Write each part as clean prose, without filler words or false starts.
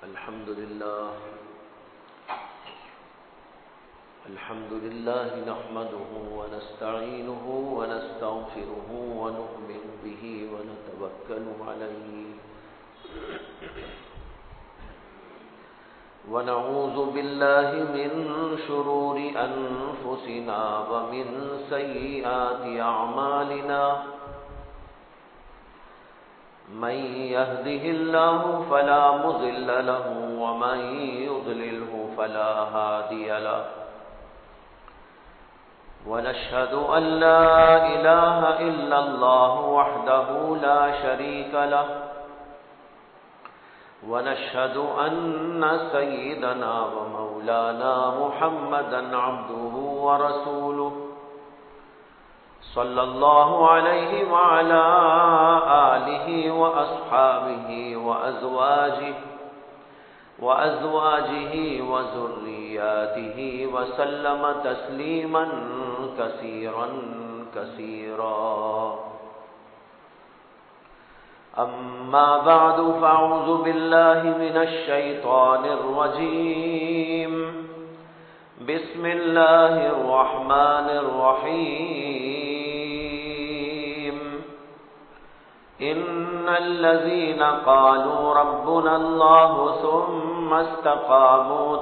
الحمد لله نحمده ونستعينه ونستغفره ونؤمن به ونتوكل عليه ونعوذ بالله من شرور أنفسنا ومن سيئات أعمالنا من يهده الله فلا مضل له ومن يضلله فلا هادي له ونشهد أن لا إله إلا الله وحده لا شريك له ونشهد أن سيدنا ومولانا محمدا عبده ورسوله صلى الله عليه وعلى آله وأصحابه وأزواجه وذرياته وسلم تسليما كثيرا كثيرا. أما بعد فأعوذ بالله من الشيطان الرجيم. بسم الله الرحمن الرحيم. إن الذين قالوا ربنا الله ثم استقاموا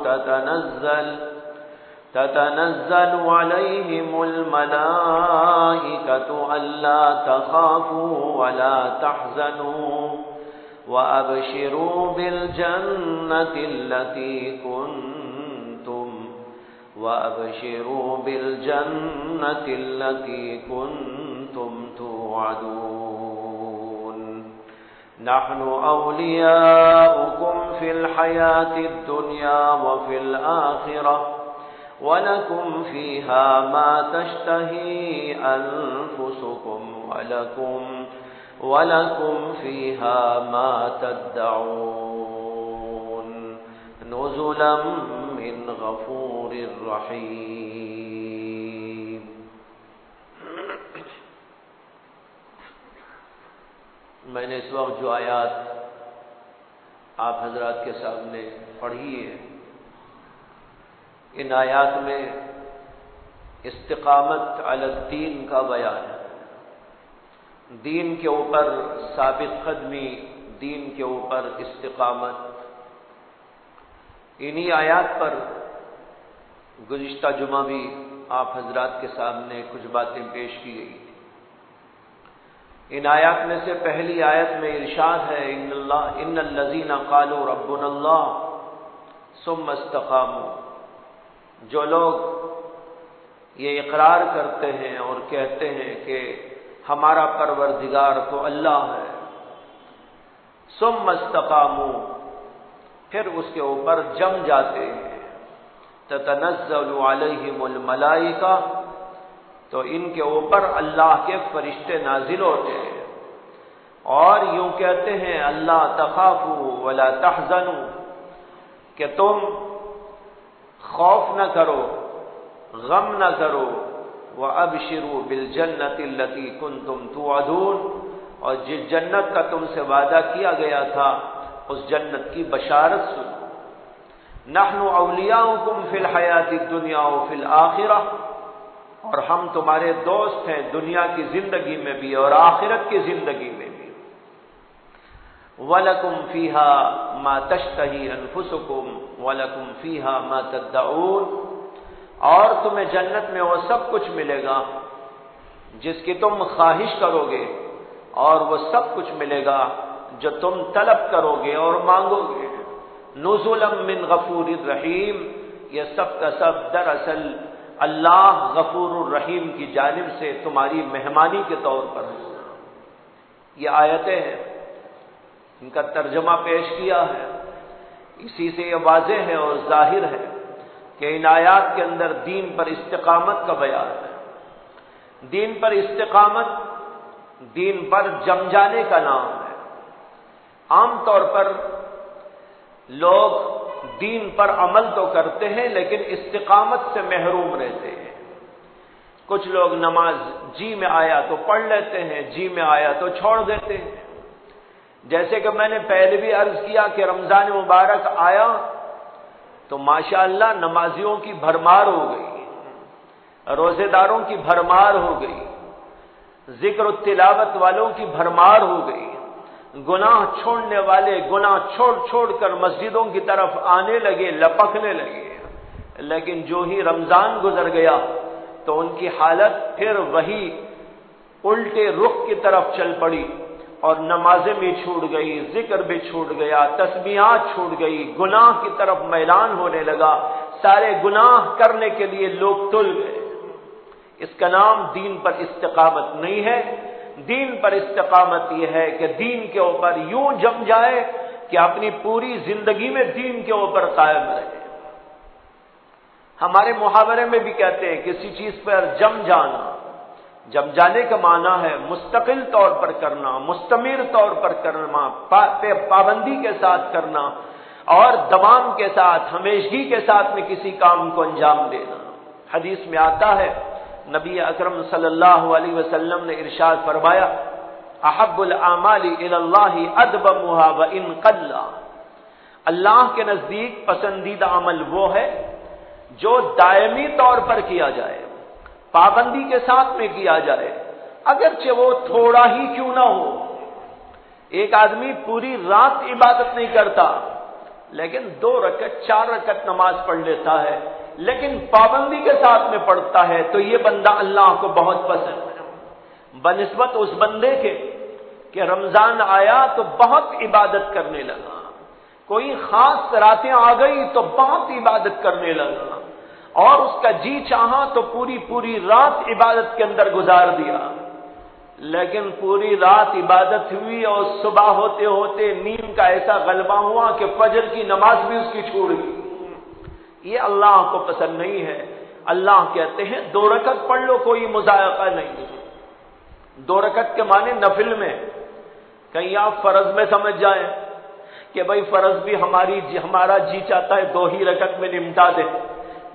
تتنزل عليهم الملائكة ألا تخافوا ولا تحزنوا وأبشروا بالجنة التي كنتم توعدون. نحن أولياؤكم في الحياة الدنيا وفي الآخرة ولكم فيها ما تشتهي أنفسكم ولكم فيها ما تدعون. نزلا من غفور رحيم. میں نے اس وقت جو آیات آپ حضرات کے سامنے پڑھی ہے، ان آیات میں استقامت علی الدین کا بیان ہے. دین کے اوپر ثابت قدمی، دین کے اوپر استقامت. انہی آیات پر گزشتہ جمعہ بھی آپ حضرات کے سامنے کچھ باتیں پیش کی گئی. ان آیات میں سے پہلی آیت میں ارشاد ہے ان الذین قالوا ربنا اللہ ثم استقاموا. جو لوگ یہ اقرار کرتے ہیں اور کہتے ہیں کہ ہمارا پروردگار تو اللہ ہے، ثم استقاموا، پھر اس کے اوپر جم جاتے ہیں، تتنزل علیہم الملائکہ، تو ان کے اوپر اللہ کے فرشتے نازل ہوتے ہیں اور یوں کہتے ہیں اللہ تخافوا ولا تحزنوا، کہ تم خوف نہ کرو، غم نہ کرو، وَأَبْشِرُوا بِالْجَنَّةِ الَّتِي كُنْتُمْ تُوعَدُونَ، اور جس جنت کا تم سے وعدہ کیا گیا تھا اس جنت کی بشارت سنو. نحن اولیاؤکم فی الحیات الدنیا وفی الآخرہ، اور ہم تمہارے دوست ہیں دنیا کی زندگی میں بھی اور آخرت کی زندگی میں بھی. وَلَكُمْ فِيهَا مَا تَشْتَهِي أَنفُسُكُمْ وَلَكُمْ فِيهَا مَا تَدَّعُونَ، اور تمہیں جنت میں وہ سب کچھ ملے گا جس کی تم خواہش کرو گے، اور وہ سب کچھ ملے گا جو تم طلب کرو گے اور مانگو گے. نزلا من غفور الرحیم، یہ سب کا سب دراصل اللہ غفور الرحیم کی جانب سے تمہاری مہمانی کے طور پر ہے. یہ آیتیں ہیں، ان کا ترجمہ پیش کیا ہے. اسی سے یہ واضح ہے اور ظاہر ہے کہ ان آیات کے اندر دین پر استقامت کا بیان ہے. دین پر استقامت دین پر جم جانے کا نام ہے. عام طور پر لوگ دین پر عمل تو کرتے ہیں لیکن استقامت سے محروم رہتے ہیں. کچھ لوگ نماز جی میں آیا تو پڑھ لیتے ہیں، جی میں آیا تو چھوڑ دیتے ہیں. جیسے کہ میں نے پہلے بھی عرض کیا کہ رمضان مبارک آیا تو ماشاءاللہ نمازیوں کی بھرمار ہو گئی، روزے داروں کی بھرمار ہو گئی، ذکر و تلاوت والوں کی بھرمار ہو گئی، گناہ چھوڑنے والے گناہ چھوڑ چھوڑ کر مسجدوں کی طرف آنے لگے، لپکنے لگے۔ لیکن جو ہی رمضان گزر گیا تو ان کی حالت پھر وہی الٹے رخ کی طرف چل پڑی، اور نمازیں بھی چھوٹ گئی، ذکر بھی چھوٹ گیا، تسبیحات چھوٹ گئی، گناہ کی طرف میلان ہونے لگا، سارے گناہ کرنے کے لیے لوگ تل گئے۔ اس کا نام دین پر استقامت نہیں ہے۔ دین پر استقامت یہ ہے کہ دین کے اوپر یوں جم جائے کہ اپنی پوری زندگی میں دین کے اوپر قائم رہے۔ ہمارے محاورے میں بھی کہتے ہیں کسی چیز پر جم جانا، جم جانے کا معنی ہے مستقل طور پر کرنا، مستمر طور پر کرنا، پابندی کے ساتھ کرنا، اور دوام کے ساتھ، ہمیشگی کے ساتھ میں کسی کام کو انجام دینا۔ حدیث میں آتا ہے نبی اکرم صلی اللہ علیہ وسلم نے ارشاد فرمایا، احب الاعمال الی اللہ ادومها وان قل۔ اللہ کے نزدیک پسندیدہ عمل وہ ہے جو دائمی طور پر کیا جائے، پابندی کے ساتھ میں کیا جائے، اگرچہ وہ تھوڑا ہی کیوں نہ ہو۔ ایک آدمی پوری رات عبادت نہیں کرتا لیکن 2 رکعت 4 رکعت نماز پڑھ لیتا ہے، لیکن پابندی کے ساتھ میں پڑھتا ہے، تو یہ بندہ اللہ کو بہت پسند ہے، بنسبت اس بندے کے کہ رمضان آیا تو بہت عبادت کرنے لگا، کوئی خاص راتیں آ گئی تو بہت عبادت کرنے لگا، اور اس کا جی چاہا تو پوری رات عبادت کے اندر گزار دیا، لیکن پوری رات عبادت ہوئی اور صبح ہوتے ہوتے نیند کا ایسا غلبہ ہوا کہ فجر کی نماز بھی اس کی چھوٹ گئی۔ یہ اللہ کو پسند نہیں ہے۔ اللہ کہتے ہیں 2 رکعت پڑھ لو، کوئی مذائقہ نہیں۔ 2 رکعت کے معنی نفل میں، کہیں آپ فرض میں سمجھ جائیں کہ بھائی فرض بھی ہمارا جی چاہتا ہے 2 ہی رکعت میں نمٹا دے۔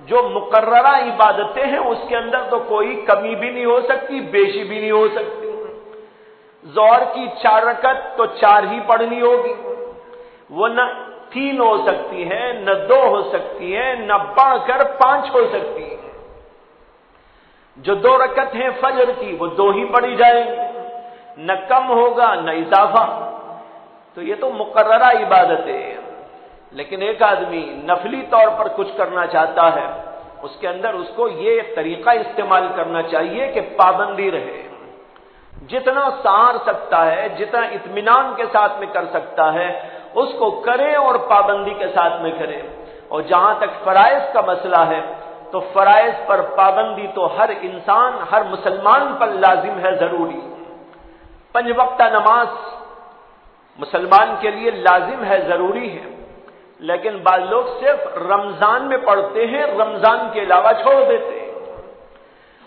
جو مقررہ عبادتیں ہیں اس کے اندر تو کوئی کمی بھی نہیں ہو سکتی، بیشی بھی نہیں ہو سکتی۔ ظہر کی 4 رکعت تو 4 ہی پڑھنی ہوگی، وہ نہ 3 ہو سکتی ہے، نہ 2 ہو سکتی ہے، نہ بڑھ کر 5 ہو سکتی ہے۔ جو 2 رکعت ہیں فجر کی وہ 2 ہی پڑھی جائیں گی، نہ کم ہوگا نہ اضافہ۔ تو یہ تو مقررہ عبادت ہے۔ لیکن ایک آدمی نفلی طور پر کچھ کرنا چاہتا ہے، اس کے اندر اس کو یہ طریقہ استعمال کرنا چاہیے کہ پابندی رہے، جتنا سہار سکتا ہے، جتنا اطمینان کے ساتھ میں کر سکتا ہے اس کو کرے اور پابندی کے ساتھ میں کرے۔ اور جہاں تک فرائض کا مسئلہ ہے تو فرائض پر پابندی تو ہر انسان، ہر مسلمان پر لازم ہے، ضروری۔ 5 وقتہ نماز مسلمان کے لیے لازم ہے، ضروری ہے، لیکن بعض لوگ صرف رمضان میں پڑھتے ہیں، رمضان کے علاوہ چھوڑ دیتے ہیں،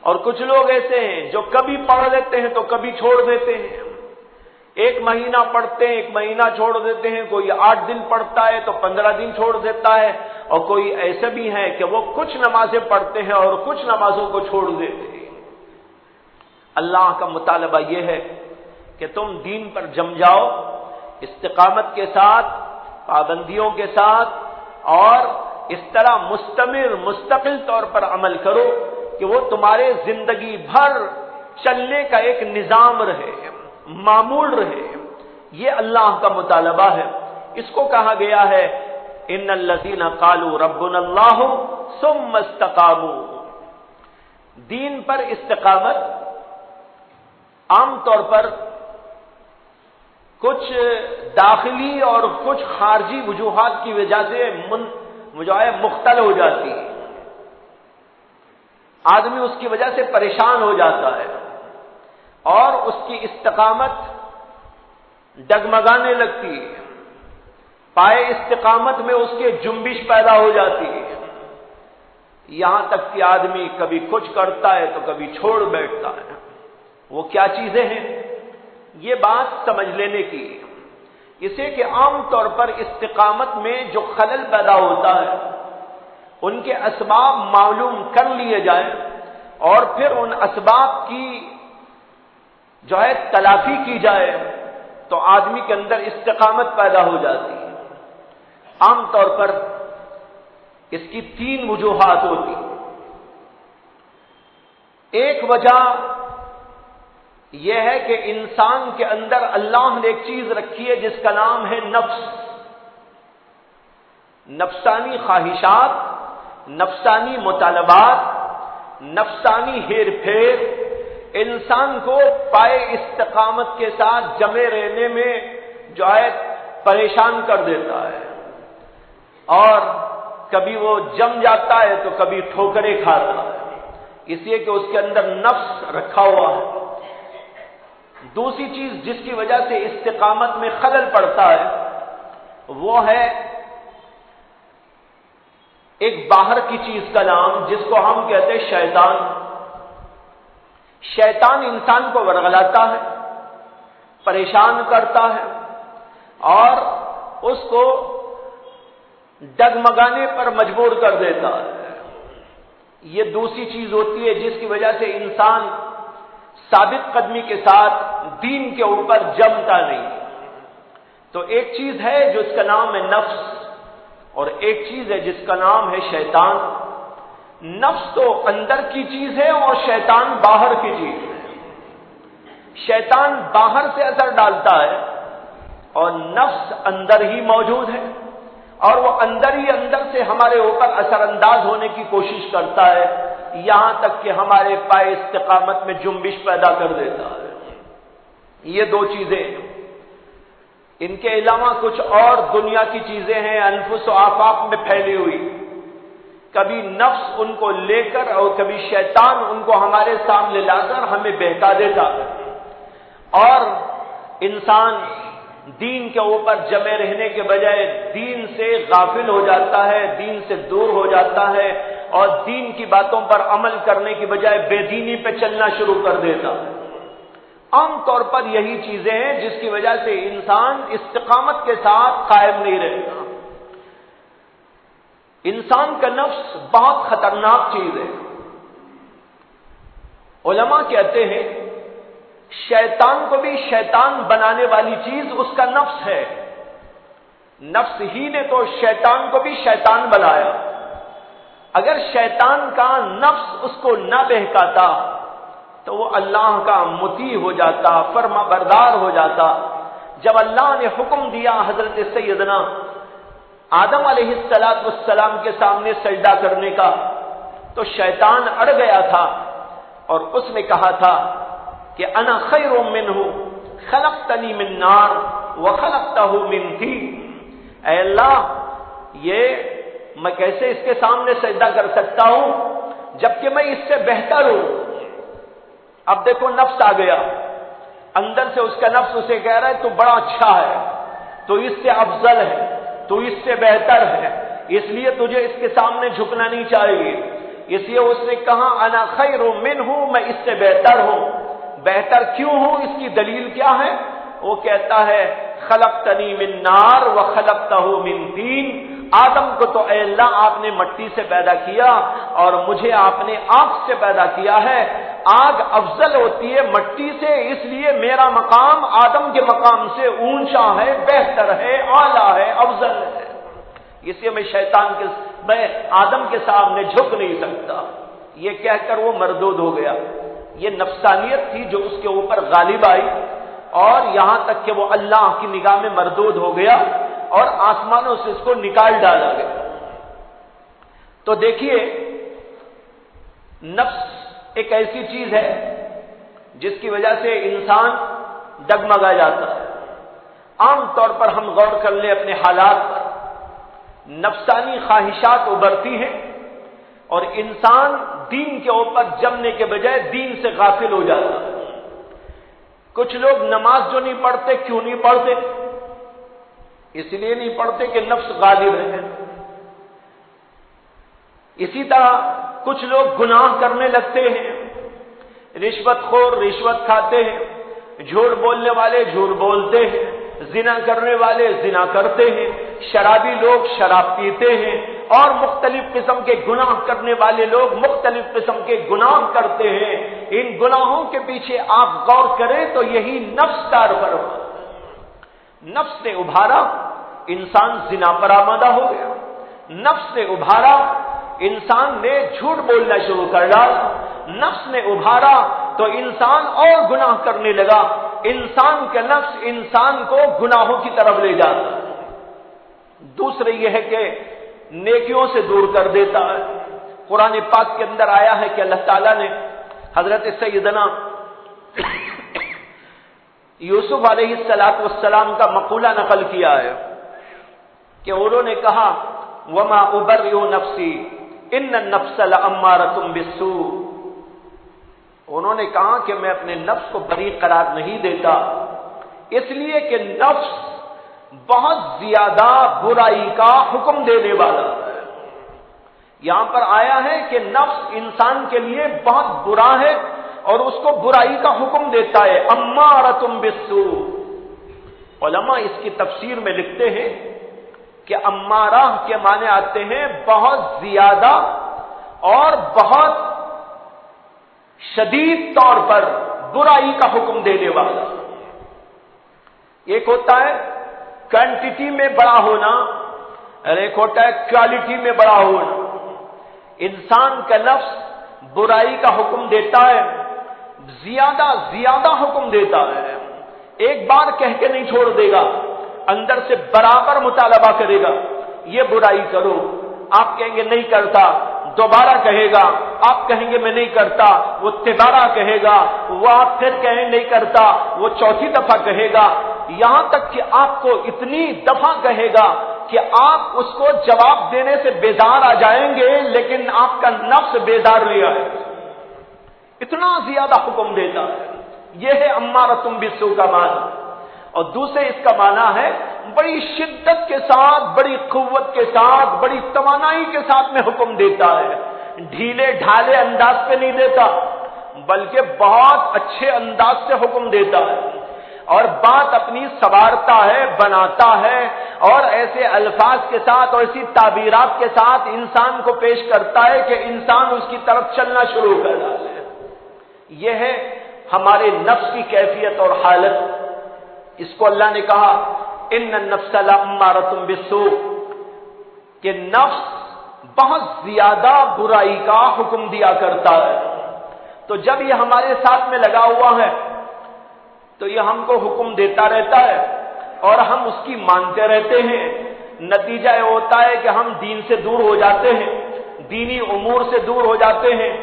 اور کچھ لوگ ایسے ہیں جو کبھی پڑھ لیتے ہیں تو کبھی چھوڑ دیتے ہیں، 1 مہینہ پڑھتے ہیں 1 مہینہ چھوڑ دیتے ہیں، کوئی 8 دن پڑھتا ہے تو 15 دن چھوڑ دیتا ہے، اور کوئی ایسے بھی ہیں کہ وہ کچھ نمازیں پڑھتے ہیں اور کچھ نمازوں کو چھوڑ دیتے ہیں۔ اللہ کا مطالبہ یہ ہے کہ تم دین پر جم جاؤ، استقامت کے ساتھ، پابندیوں کے ساتھ، اور اس طرح مستقل طور پر عمل کرو کہ وہ تمہارے زندگی بھر چلنے کا ایک نظام رہے، معمول رہے۔ یہ اللہ کا مطالبہ ہے۔ اس کو کہا گیا ہے ان الذین قالوا ربنا اللہ ثم استقاموا۔ دین پر استقامت عام طور پر کچھ داخلی اور کچھ خارجی وجوہات کی وجہ سے مختل ہو جاتی ہے، آدمی اس کی وجہ سے پریشان ہو جاتا ہے اور اس کی استقامت ڈگمگانے لگتی ہے، پائے استقامت میں اس کے جنبش پیدا ہو جاتی ہے، یہاں تک کہ آدمی کبھی کچھ کرتا ہے تو کبھی چھوڑ بیٹھتا ہے۔ وہ کیا چیزیں ہیں؟ یہ بات سمجھ لینے کی، اسے کہ عام طور پر استقامت میں جو خلل پیدا ہوتا ہے ان کے اسباب معلوم کر لیے جائیں اور پھر ان اسباب کی تلافی کی جائے، تو آدمی کے اندر استقامت پیدا ہو جاتی ہے۔ عام طور پر اس کی 3 وجوہات ہوتی ہیں۔ ایک وجہ یہ ہے کہ انسان کے اندر اللہ نے ایک چیز رکھی ہے جس کا نام ہے نفس، نفسانی خواہشات، نفسانی مطالبات، نفسانی ہیر پھیر انسان کو پائے استقامت کے ساتھ جمے رہنے میں جو ہے پریشان کر دیتا ہے، اور کبھی وہ جم جاتا ہے تو کبھی ٹھوکریں کھاتا ہے، اس لیے کہ اس کے اندر نفس رکھا ہوا ہے۔ دوسری چیز جس کی وجہ سے استقامت میں خلل پڑتا ہے وہ ہے ایک باہر کی چیز کا نام جس کو ہم کہتے ہیں شیطان۔ شیطان انسان کو ورغلاتا ہے، پریشان کرتا ہے اور اس کو ڈگمگانے پر مجبور کر دیتا ہے۔ یہ دوسری چیز ہوتی ہے جس کی وجہ سے انسان ثابت قدمی کے ساتھ دین کے اوپر جمتا نہیں۔ تو ایک چیز ہے جو اس کا نام ہے نفس، اور ایک چیز ہے جس کا نام ہے شیطان۔ نفس تو اندر کی چیز ہے اور شیطان باہر کی چیز ہے۔ شیطان باہر سے اثر ڈالتا ہے اور نفس اندر ہی موجود ہے، اور وہ اندر ہی اندر سے ہمارے اوپر اثر انداز ہونے کی کوشش کرتا ہے، یہاں تک کہ ہمارے پائے استقامت میں جنبش پیدا کر دیتا ہے۔ یہ 2 چیزیں، ان کے علاوہ کچھ اور دنیا کی چیزیں ہیں انفس و آفاق میں پھیلی ہوئی، کبھی نفس ان کو لے کر اور کبھی شیطان ان کو ہمارے سامنے لا کر ہمیں بہکا دیتا ہے، اور انسان دین کے اوپر جمے رہنے کے بجائے دین سے غافل ہو جاتا ہے، دین سے دور ہو جاتا ہے، اور دین کی باتوں پر عمل کرنے کی بجائے بے دینی پہ چلنا شروع کر دیتا ہے۔ عام طور پر یہی چیزیں ہیں جس کی وجہ سے انسان استقامت کے ساتھ قائم نہیں رہتا۔ انسان کا نفس بہت خطرناک چیز ہے۔ علماء کہتے ہیں شیطان کو بھی شیطان بنانے والی چیز اس کا نفس ہے۔ نفس ہی نے تو شیطان کو بھی شیطان بنایا۔ اگر شیطان کا نفس اس کو نہ بہکاتا تو وہ اللہ کا مطیع ہو جاتا، فرما بردار ہو جاتا۔ جب اللہ نے حکم دیا حضرت سیدنا آدم علیہ السلام کے سامنے سجدہ کرنے کا تو شیطان اڑ گیا تھا، اور اس نے کہا تھا کہ انا خیر منہ خلقتنی من نار وخلقتہ من طین۔ اے اللہ، یہ میں کیسے اس کے سامنے سجدہ کر سکتا ہوں جبکہ میں اس سے بہتر ہوں۔ اب دیکھو نفس آ گیا، اندر سے اس کا نفس اسے کہہ رہا ہے تو بڑا اچھا ہے، تو اس سے افضل ہے، تو اس سے بہتر ہے، اس لیے تجھے اس کے سامنے جھکنا نہیں چاہیے۔ اس لیے اس نے کہا انا خیر منہ، میں اس سے بہتر ہوں۔ بہتر کیوں ہوں، اس کی دلیل کیا ہے؟ وہ کہتا ہے خلقتنی من نار وخلقتہ من طین۔ آدم کو تو اے اللہ آپ نے مٹی سے پیدا کیا اور مجھے آپ نے آگ سے پیدا کیا ہے۔ آگ افضل ہوتی ہے مٹی سے، اس لیے میرا مقام آدم کے مقام سے اونچا ہے، بہتر ہے، اعلیٰ ہے، افضل ہے، اس لیے میں آدم کے سامنے جھک نہیں سکتا۔ یہ کہہ کر وہ مردود ہو گیا۔ یہ نفسانیت تھی جو اس کے اوپر غالب آئی، اور یہاں تک کہ وہ اللہ کی نگاہ میں مردود ہو گیا اور آسمانوں سے اس کو نکال ڈالا گیا۔ تو دیکھیے، نفس ایک ایسی چیز ہے جس کی وجہ سے انسان ڈگمگا جاتا ہے۔ عام طور پر ہم غور کر لیں اپنے حالات پر، نفسانی خواہشات ابھرتی ہیں اور انسان دین کے اوپر جمنے کے بجائے دین سے غافل ہو جاتا ہے۔ کچھ لوگ نماز جو نہیں پڑھتے، کیوں نہیں پڑھتے؟ اس لیے نہیں پڑھتے کہ نفس غالب ہے۔ اسی طرح کچھ لوگ گناہ کرنے لگتے ہیں، رشوت خور رشوت کھاتے ہیں، جھوٹ بولنے والے جھوٹ بولتے ہیں، زنا کرنے والے زنا کرتے ہیں، شرابی لوگ شراب پیتے ہیں، اور مختلف قسم کے گناہ کرنے والے لوگ مختلف قسم کے گناہ کرتے ہیں۔ ان گناہوں کے پیچھے آپ غور کریں تو یہی نفس کار فرما۔ نفس نے ابھارا، انسان زنا پر آمادہ ہو گیا، نفس نے ابھارا، انسان نے جھوٹ بولنا شروع کر ڈالا، نفس نے ابھارا تو انسان اور گناہ کرنے لگا، انسان کا نفس انسان کو گناہوں کی طرف لے جاتا ہے۔ دوسرے یہ ہے کہ نیکیوں سے دور کر دیتا ہے۔ قرآن پاک کے اندر آیا ہے کہ اللہ تعالیٰ نے حضرت سیدنا یوسف علیہ السلام کا مقولہ نقل کیا ہے کہ انہوں نے کہا وما ابرئ نفسی ان النفس لامارۃ بالسوء، انہوں نے کہا کہ میں اپنے نفس کو بری قرار نہیں دیتا، اس لیے کہ نفس بہت زیادہ برائی کا حکم دینے والا ہے۔ یہاں پر آیا ہے کہ نفس انسان کے لیے بہت برا ہے اور اس کو برائی کا حکم دیتا ہے، امارۃ بالسوء۔ علماء اس کی تفسیر میں لکھتے ہیں کہ امارہ کے معنی آتے ہیں بہت زیادہ اور بہت شدید طور پر برائی کا حکم دینے والا۔ ایک ہوتا ہے کوانٹٹی میں بڑا ہونا اور ایک ہوتا ہے کوالٹی میں بڑا ہونا۔ انسان کا نفس برائی کا حکم دیتا ہے، زیادہ حکم دیتا ہے، ایک بار کہہ کے نہیں چھوڑ دے گا، اندر سے برابر مطالبہ کرے گا، یہ برائی کرو، آپ کہیں گے نہیں کرتا، دوبارہ کہے گا، آپ کہیں گے میں نہیں کرتا، وہ تیبارہ کہے گا، وہ آپ پھر کہیں نہیں کرتا، وہ چوتھی دفعہ کہے گا، یہاں تک کہ آپ کو اتنی دفعہ کہے گا کہ آپ اس کو جواب دینے سے بیزار آ جائیں گے، لیکن آپ کا نفس بیزار نہیں آئے، اتنا زیادہ حکم دیتا ہے۔ یہ ہے امارۃ بالسوء کا معنی۔ اور دوسرے اس کا معنی ہے بڑی شدت کے ساتھ، بڑی قوت کے ساتھ، بڑی توانائی کے ساتھ میں حکم دیتا ہے، ڈھیلے ڈھالے انداز پہ نہیں دیتا بلکہ بہت اچھے انداز سے حکم دیتا ہے اور بات اپنی سنوارتا ہے، بناتا ہے اور ایسے الفاظ کے ساتھ اور ایسی تعبیرات کے ساتھ انسان کو پیش کرتا ہے کہ انسان اس کی طرف چلنا شروع کر ڈالے۔ یہ ہے ہمارے نفس کی کیفیت اور حالت۔ اس کو اللہ نے کہا ان النفس لامارۃ بالسوء، کہ نفس بہت زیادہ برائی کا حکم دیا کرتا ہے۔ تو جب یہ ہمارے ساتھ میں لگا ہوا ہے تو یہ ہم کو حکم دیتا رہتا ہے اور ہم اس کی مانتے رہتے ہیں، نتیجہ یہ ہوتا ہے کہ ہم دین سے دور ہو جاتے ہیں، دینی امور سے دور ہو جاتے ہیں،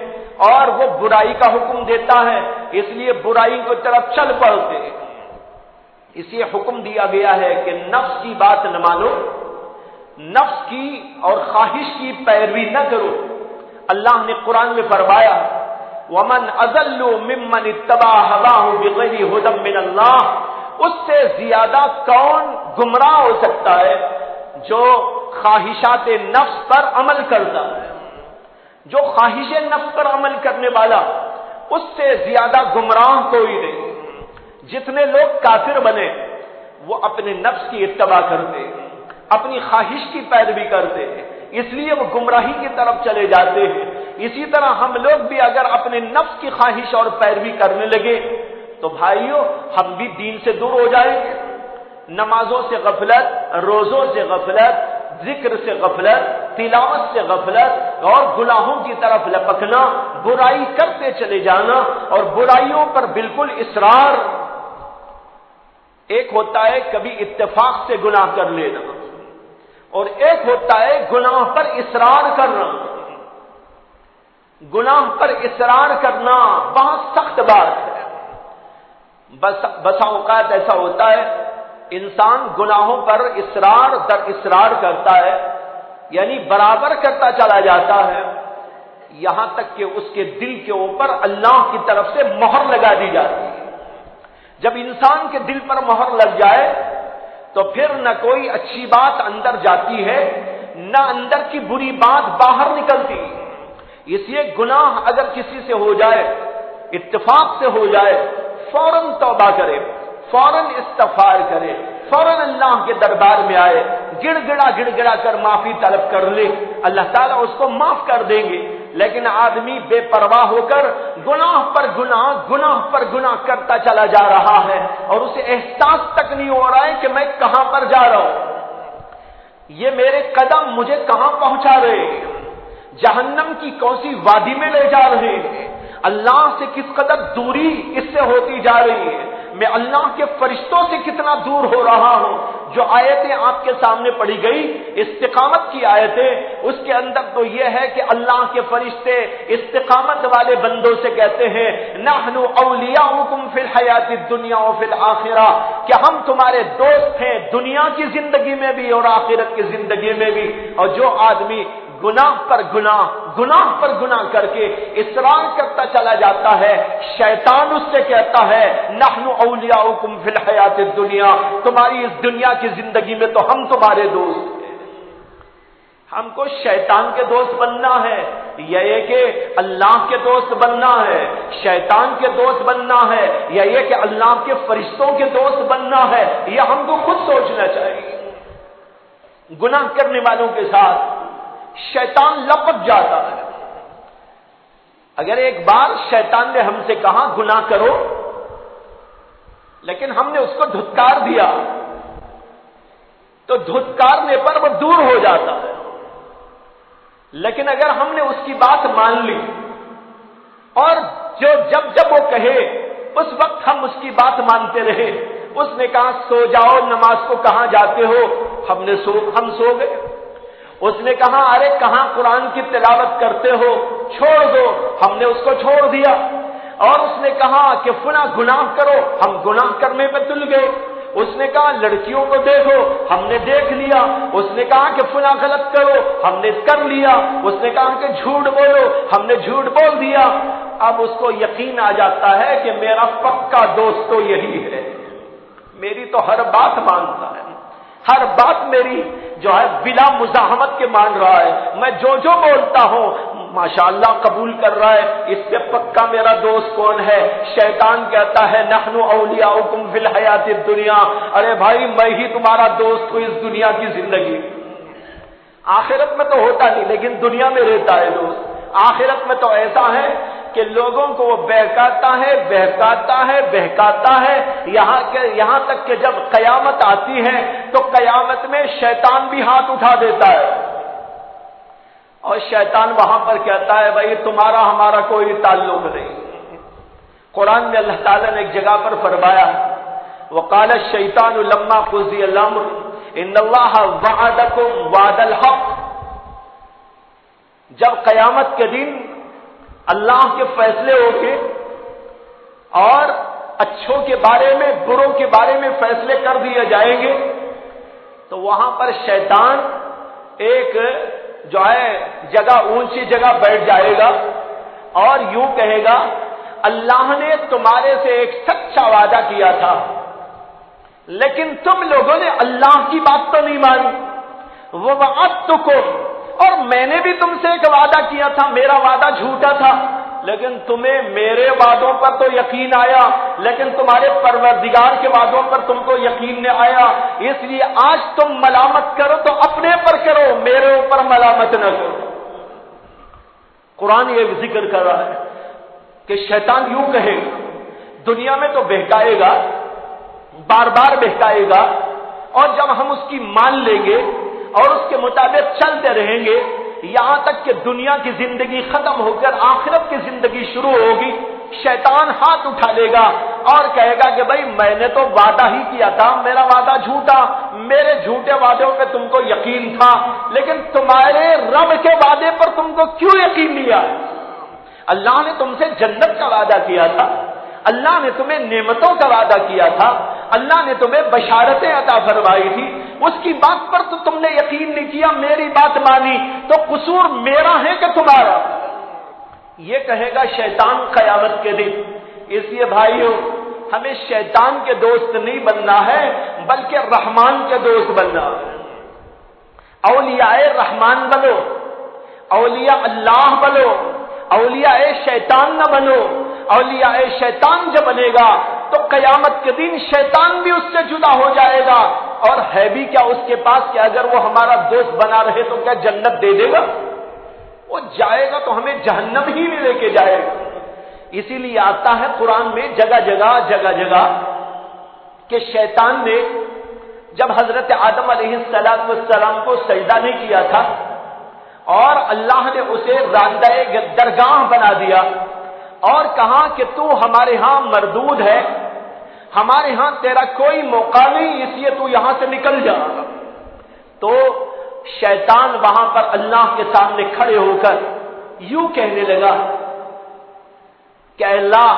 اور وہ برائی کا حکم دیتا ہے اس لیے برائی کی طرف چل پڑتے ہیں۔ اس لیے حکم دیا گیا ہے کہ نفس کی بات نہ مانو، نفس کی اور خواہش کی پیروی نہ کرو۔ اللہ نے قرآن میں فرمایا وَمَنْ أَضَلُّ مِمَّنِ اتَّبَعَ هَوَاهُ بِغَيْرِ هُدًى مِّنَ اللَّهِ، اس سے زیادہ کون گمراہ ہو سکتا ہے جو خواہشات نفس پر عمل کرتا ہے؟ جو خواہش نفس پر عمل کرنے والا، اس سے زیادہ گمراہ کوئی نہیں۔ جتنے لوگ کافر بنے وہ اپنے نفس کی اتباع کرتے ہیں، اپنی خواہش کی پیروی کرتے ہیں، اس لیے وہ گمراہی کی طرف چلے جاتے ہیں۔ اسی طرح ہم لوگ بھی اگر اپنے نفس کی خواہش اور پیروی کرنے لگے تو بھائیو ہم بھی دین سے دور ہو جائیں گے۔ نمازوں سے غفلت، روزوں سے غفلت، ذکر سے غفلت، تلاوت سے غفلت اور گناہوں کی طرف لپکنا، برائی کرتے چلے جانا اور برائیوں پر بالکل اصرار۔ ایک ہوتا ہے کبھی اتفاق سے گناہ کر لینا اور ایک ہوتا ہے گناہ پر اصرار کرنا۔ گناہ پر اصرار کرنا بہت سخت بات ہے۔ بسا اوقات ایسا ہوتا ہے انسان گناہوں پر اصرار در اصرار کرتا ہے، یعنی برابر کرتا چلا جاتا ہے، یہاں تک کہ اس کے دل کے اوپر اللہ کی طرف سے مہر لگا دی جاتی ہے۔ جب انسان کے دل پر مہر لگ جائے تو پھر نہ کوئی اچھی بات اندر جاتی ہے، نہ اندر کی بری بات باہر نکلتی۔ اس لیے گناہ اگر کسی سے ہو جائے، اتفاق سے ہو جائے، فوراً توبہ کرے، فوراً استغفار کرے، فوراً اللہ کے دربار میں آئے، گڑ گڑا کر معافی طلب کر لے، اللہ تعالیٰ اس کو معاف کر دیں گے۔ لیکن آدمی بے پرواہ ہو کر گناہ پر گناہ کرتا چلا جا رہا ہے اور اسے احساس تک نہیں ہو رہا ہے کہ میں کہاں پر جا رہا ہوں، یہ میرے قدم مجھے کہاں پہنچا رہے ہیں، جہنم کی کون سی وادی میں لے جا رہے ہیں، اللہ سے کس قدر دوری اس سے ہوتی جا رہی ہے، میں اللہ کے فرشتوں سے کتنا دور ہو رہا ہوں۔ جو آیتیں آپ کے سامنے پڑھی گئی استقامت کی آیتیں، اس کے اندر تو یہ ہے کہ اللہ کے فرشتے استقامت والے بندوں سے کہتے ہیں نحن اولیاؤکم فی الحیات الدنیا و فی الآخرہ، کہ ہم تمہارے دوست ہیں دنیا کی زندگی میں بھی اور آخرت کی زندگی میں بھی۔ اور جو آدمی گناہ پر گناہ کر کے اصرار کرتا چلا جاتا ہے، شیطان اس سے کہتا ہے نحن اولیاؤکم فی الحیات الدنیا، تمہاری اس دنیا کی زندگی میں تو ہم تمہارے دوست ہیں۔ ہم کو شیطان کے دوست بننا ہے یا یہ کہ اللہ کے دوست بننا ہے، شیطان کے دوست بننا ہے یا یہ کہ اللہ کے فرشتوں کے دوست بننا ہے، یہ ہم کو خود سوچنا چاہیے۔ گناہ کرنے والوں کے ساتھ شیطان لپٹ جاتا ہے۔ اگر ایک بار شیطان نے ہم سے کہا گناہ کرو، لیکن ہم نے اس کو دھتکار دیا تو دھتکارنے پر وہ دور ہو جاتا ہے، لیکن اگر ہم نے اس کی بات مان لی اور جب وہ کہے اس وقت ہم اس کی بات مانتے رہے، اس نے کہا سو جاؤ نماز کو کہاں جاتے ہو، ہم سو گئے۔ اس نے کہا ارے کہاں قرآن کی تلاوت کرتے ہو، چھوڑ دو، ہم نے اس کو چھوڑ دیا۔ اور اس نے کہا کہ فلاں گناہ کرو، ہم گناہ کرنے پہ تل گئے۔ اس نے کہا لڑکیوں کو دیکھو، ہم نے دیکھ لیا۔ اس نے کہا کہ فلاں غلط کرو، ہم نے کر لیا۔ اس نے کہا کہ جھوٹ بولو، ہم نے جھوٹ بول دیا۔ اب اس کو یقین آ جاتا ہے کہ میرا پکا دوست تو یہی ہے، میری تو ہر بات مانتا ہے، ہر بات میری جو ہے بلا مزاحمت کے مان رہا ہے، میں جو بولتا ہوں ماشاءاللہ قبول کر رہا ہے، اس سے پکا میرا دوست کون ہے؟ شیطان کہتا ہے نحن اولیاؤکم فی الحیات الدنیا، ارے بھائی میں ہی تمہارا دوست ہوں اس دنیا کی زندگی، آخرت میں تو ہوتا نہیں لیکن دنیا میں رہتا ہے دوست۔ آخرت میں تو ایسا ہے کہ لوگوں کو وہ بہکاتا ہے یہاں تک کہ جب قیامت آتی ہے تو قیامت میں شیطان بھی ہاتھ اٹھا دیتا ہے اور شیطان وہاں پر کہتا ہے بھائی تمہارا ہمارا کوئی تعلق نہیں۔ قرآن میں اللہ تعالیٰ نے ایک جگہ پر فرمایا وقال الشیطان لما قضی الامر ان اللہ وعدکم وعد الحق، جب قیامت کے دن اللہ کے فیصلے ہو کے اور اچھوں کے بارے میں بروں کے بارے میں فیصلے کر دیے جائیں گے تو وہاں پر شیطان ایک جو ہے جگہ اونچی جگہ بیٹھ جائے گا اور یوں کہے گا اللہ نے تمہارے سے ایک سچا وعدہ کیا تھا لیکن تم لوگوں نے اللہ کی بات تو نہیں مانی، وہ وعدتکم، اور میں نے بھی تم سے ایک وعدہ کیا تھا، میرا وعدہ جھوٹا تھا لیکن تمہیں میرے وعدوں پر تو یقین آیا لیکن تمہارے پروردگار کے وعدوں پر تم کو یقین نہ آیا، اس لیے آج تم ملامت کرو تو اپنے پر کرو، میرے اوپر ملامت نہ کرو۔ قرآن یہ ذکر کر رہا ہے کہ شیطان یوں کہے گا، دنیا میں تو بہکائے گا، بار بار بہکائے گا، اور جب ہم اس کی مان لیں گے اور اس کے مطابق چلتے رہیں گے یہاں تک کہ دنیا کی زندگی ختم ہو کر آخرت کی زندگی شروع ہوگی، شیطان ہاتھ اٹھا لے گا اور کہے گا کہ بھائی میں نے تو وعدہ ہی کیا تھا، میرا وعدہ جھوٹا، میرے جھوٹے وعدوں پہ تم کو یقین تھا لیکن تمہارے رب کے وعدے پر تم کو کیوں یقین نہیں آیا؟ اللہ نے تم سے جنت کا وعدہ کیا تھا، اللہ نے تمہیں نعمتوں کا وعدہ کیا تھا، اللہ نے تمہیں بشارتیں عطا فرمائی تھی، اس کی بات پر تو تم نے یقین نہیں کیا، میری بات مانی، تو قصور میرا ہے کہ تمہارا؟ یہ کہے گا شیطان قیامت کے دن۔ اس لیے بھائیو ہمیں شیطان کے دوست نہیں بننا ہے بلکہ رحمان کے دوست بننا ہے۔ اولیاء رحمان بنو، اولیاء اللہ بنو، اولیاء شیطان نہ بنو۔ اولیاء شیطان جب بنے گا تو قیامت کے دن شیطان بھی اس سے جدا ہو جائے گا، اور ہے بھی کیا اس کے پاس کہ اگر وہ ہمارا دوست بنا رہے تو کیا جنت دے دے گا؟ وہ جائے گا تو ہمیں جہنم ہی میں لے کے جائے گا. اسی لیے آتا ہے قرآن میں جگہ جگہ کہ شیطان نے جب حضرت آدم علیہ السلام کو سجدہ نہیں کیا تھا اور اللہ نے اسے راندہ درگاہ بنا دیا اور کہا کہ تو ہمارے ہاں مردود ہے، ہمارے ہاں تیرا کوئی موقع نہیں، اس لیے تو یہاں سے نکل جا. تو شیطان وہاں پر اللہ کے سامنے کھڑے ہو کر یوں کہنے لگا کہ اللہ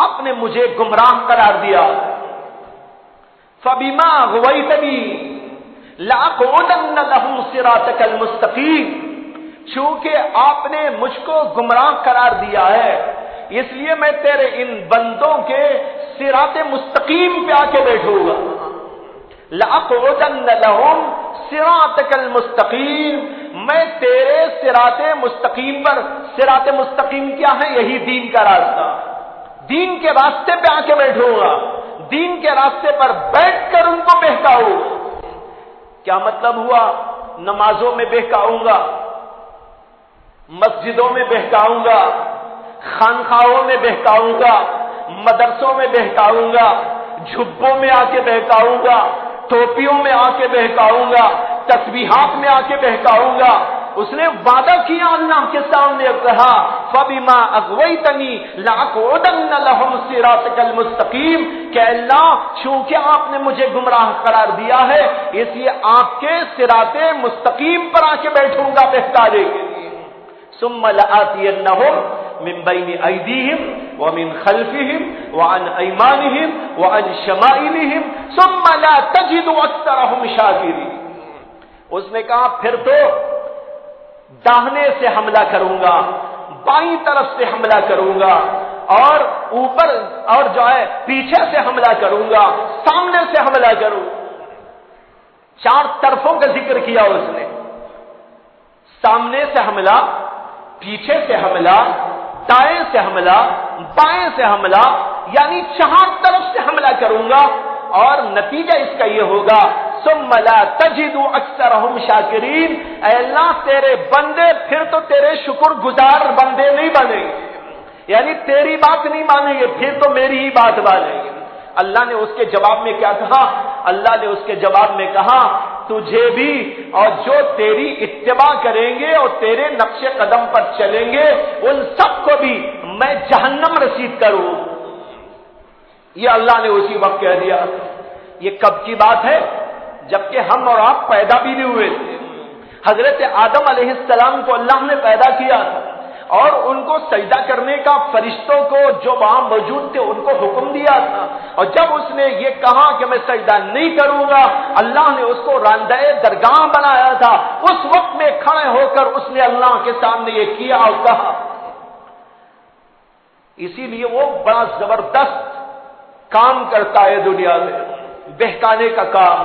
آپ نے مجھے گمراہ قرار دیا، فَبِمَا أَغْوَيْتَنِي لَأَقْعُدَنَّ لَهُمْ صِرَاطَكَ الْمُسْتَقِيمَ، چونکہ آپ نے مجھ کو گمراہ قرار دیا ہے اس لیے میں تیرے ان بندوں کے صراط مستقیم پہ آ کے بیٹھوں گا. لَأَقْعُدَنَّ لَهُمْ صِرَاطَكَ الْمُسْتَقِيمَ، میں تیرے صراط مستقیم پر، صراط مستقیم کیا ہے؟ یہی دین کا راستہ، دین کے راستے پہ آ کے بیٹھوں گا، دین کے راستے پر بیٹھ کر ان کو بہکاؤں. کیا مطلب ہوا؟ نمازوں میں بہکاؤں گا، مسجدوں میں بہکاؤں گا، خانقاہوں میں بہکاؤں گا، مدرسوں میں بہکاؤں گا، جھبوں میں آ کے بہکاؤں گا، ٹوپیوں میں آ کے بہکاؤں گا، تسبیحات میں آ کے بہکاؤں گا. اس نے وعدہ کیا اللہ کے سامنے، کہا فَبِمَا أَغْوَيْتَنِي لَأَقْعُدَنَّ لَهُمْ صِرَاطَكَ الْمُسْتَقِيمَ، کہ اللہ چونکہ آپ نے مجھے گمراہ قرار دیا ہے اس لیے آپ کے صراط مستقیم پر آ کے بیٹھوں گا بہکانے کے لیے. ثُمَّ لَآتِيَنَّهُمْ مِنْ بَيْنِ أَيْدِيهِمْ وَمِنْ خَلْفِهِمْ وَعَنْ أَيْمَانِهِمْ وَعَنْ شَمَائِلِهِمْ ثُمَّ لَا تَجِدُ أَكْثَرَهُمْ شَاكِرِينَ. اس نے کہا پھر تو داہنے سے حملہ کروں گا، بائیں طرف سے حملہ کروں گا، اور اوپر اور جو ہے پیچھے سے حملہ کروں گا، سامنے سے حملہ کروں. 4 طرفوں کا ذکر کیا اس نے، سامنے سے حملہ، پیچھے سے حملہ، دائیں سے حملہ، بائیں سے حملہ، یعنی 4 طرف سے حملہ کروں گا. اور نتیجہ اس کا یہ ہوگا ثم لا تجد اکثرهم شاکرین، اے اللہ تیرے بندے پھر تو تیرے شکر گزار بندے نہیں بنیں گے، یعنی تیری بات نہیں مانیں گے، پھر تو میری ہی بات مانیں گے. اللہ نے اس کے جواب میں کیا کہا؟ اللہ نے اس کے جواب میں کہا تجھے بھی اور جو تیری اتباع کریں گے اور تیرے نقش قدم پر چلیں گے ان سب کو بھی میں جہنم رسید کروں. یہ اللہ نے اسی وقت کہہ دیا. یہ کب کی بات ہے؟ جبکہ ہم اور آپ پیدا بھی نہیں ہوئے تھے. حضرت آدم علیہ السلام کو اللہ نے پیدا کیا تھا اور ان کو سجدہ کرنے کا فرشتوں کو جو وہاں موجود تھے ان کو حکم دیا تھا. اور جب اس نے یہ کہا کہ میں سجدہ نہیں کروں گا، اللہ نے اس کو راندہ درگاہ بنایا تھا. اس وقت میں کھڑے ہو کر اس نے اللہ کے سامنے یہ کیا اور کہا. اسی لیے وہ بڑا زبردست کام کرتا ہے دنیا میں، بہکانے کا کام.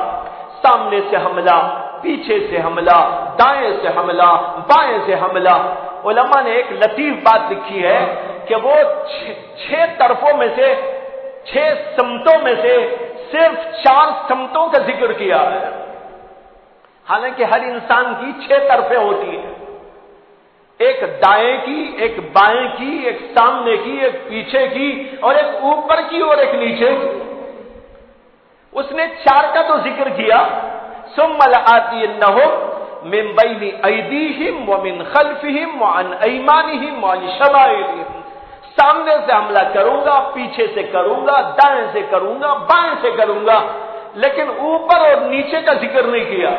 سامنے سے حملہ، پیچھے سے حملہ، دائیں سے حملہ، بائیں سے حملہ. علماء نے ایک لطیف بات لکھی ہے کہ وہ 6 طرفوں میں سے، 6 سمتوں میں سے صرف 4 سمتوں کا ذکر کیا ہے. حالانکہ ہر انسان کی 6 طرفیں ہوتی ہیں، ایک دائیں کی، ایک بائیں کی، ایک سامنے کی، ایک پیچھے کی، اور ایک اوپر کی اور ایک نیچے کی. اس نے 4 کا تو ذکر کیا. ثم لآتینہم من بین ایدیہم ومن خلفہم وعن ایمانہم وعن شمائلہم، سامنے سے حملہ کروں گا، پیچھے سے کروں گا، دائیں سے کروں گا، بائیں سے کروں گا، لیکن اوپر اور نیچے کا ذکر نہیں کیا.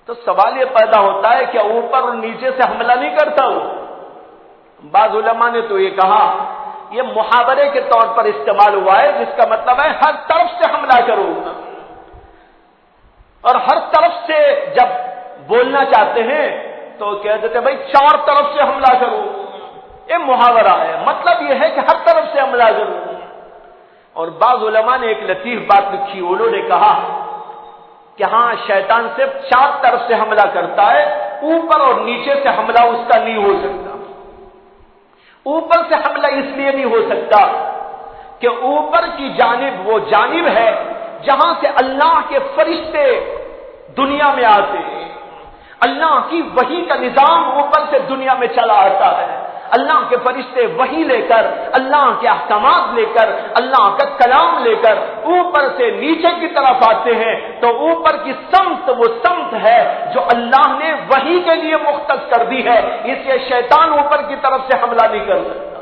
تو سوال یہ پیدا ہوتا ہے کہ اوپر اور نیچے سے حملہ نہیں کرتا وہ؟ بعض علماء نے تو یہ کہا یہ محاورے کے طور پر استعمال ہوا ہے، جس کا مطلب ہے ہر طرف سے حملہ کروں گا. اور ہر طرف سے جب بولنا چاہتے ہیں تو کہہ دیتے بھائی 4 طرف سے حملہ کروں. یہ محاورہ ہے، مطلب یہ ہے کہ ہر طرف سے حملہ کروں. اور بعض علماء نے ایک لطیف بات لکھی، انہوں نے کہا کہ ہاں شیطان صرف 4 طرف سے حملہ کرتا ہے، اوپر اور نیچے سے حملہ اس کا نہیں ہو سکتا. اوپر سے حملہ اس لیے نہیں ہو سکتا کہ اوپر کی جانب وہ جانب ہے جہاں سے اللہ کے فرشتے دنیا میں آتے ہیں. اللہ کی وحی کا نظام اوپر سے دنیا میں چلا آتا ہے، اللہ کے فرشتے وحی لے کر، اللہ کے احکامات لے کر، اللہ کا کلام لے کر اوپر سے نیچے کی طرف آتے ہیں، تو اوپر کی سمت وہ سمت ہے جو اللہ نے وحی کے لیے مختص کر دی ہے، اس لیے شیطان اوپر کی طرف سے حملہ نہیں کر سکتا۔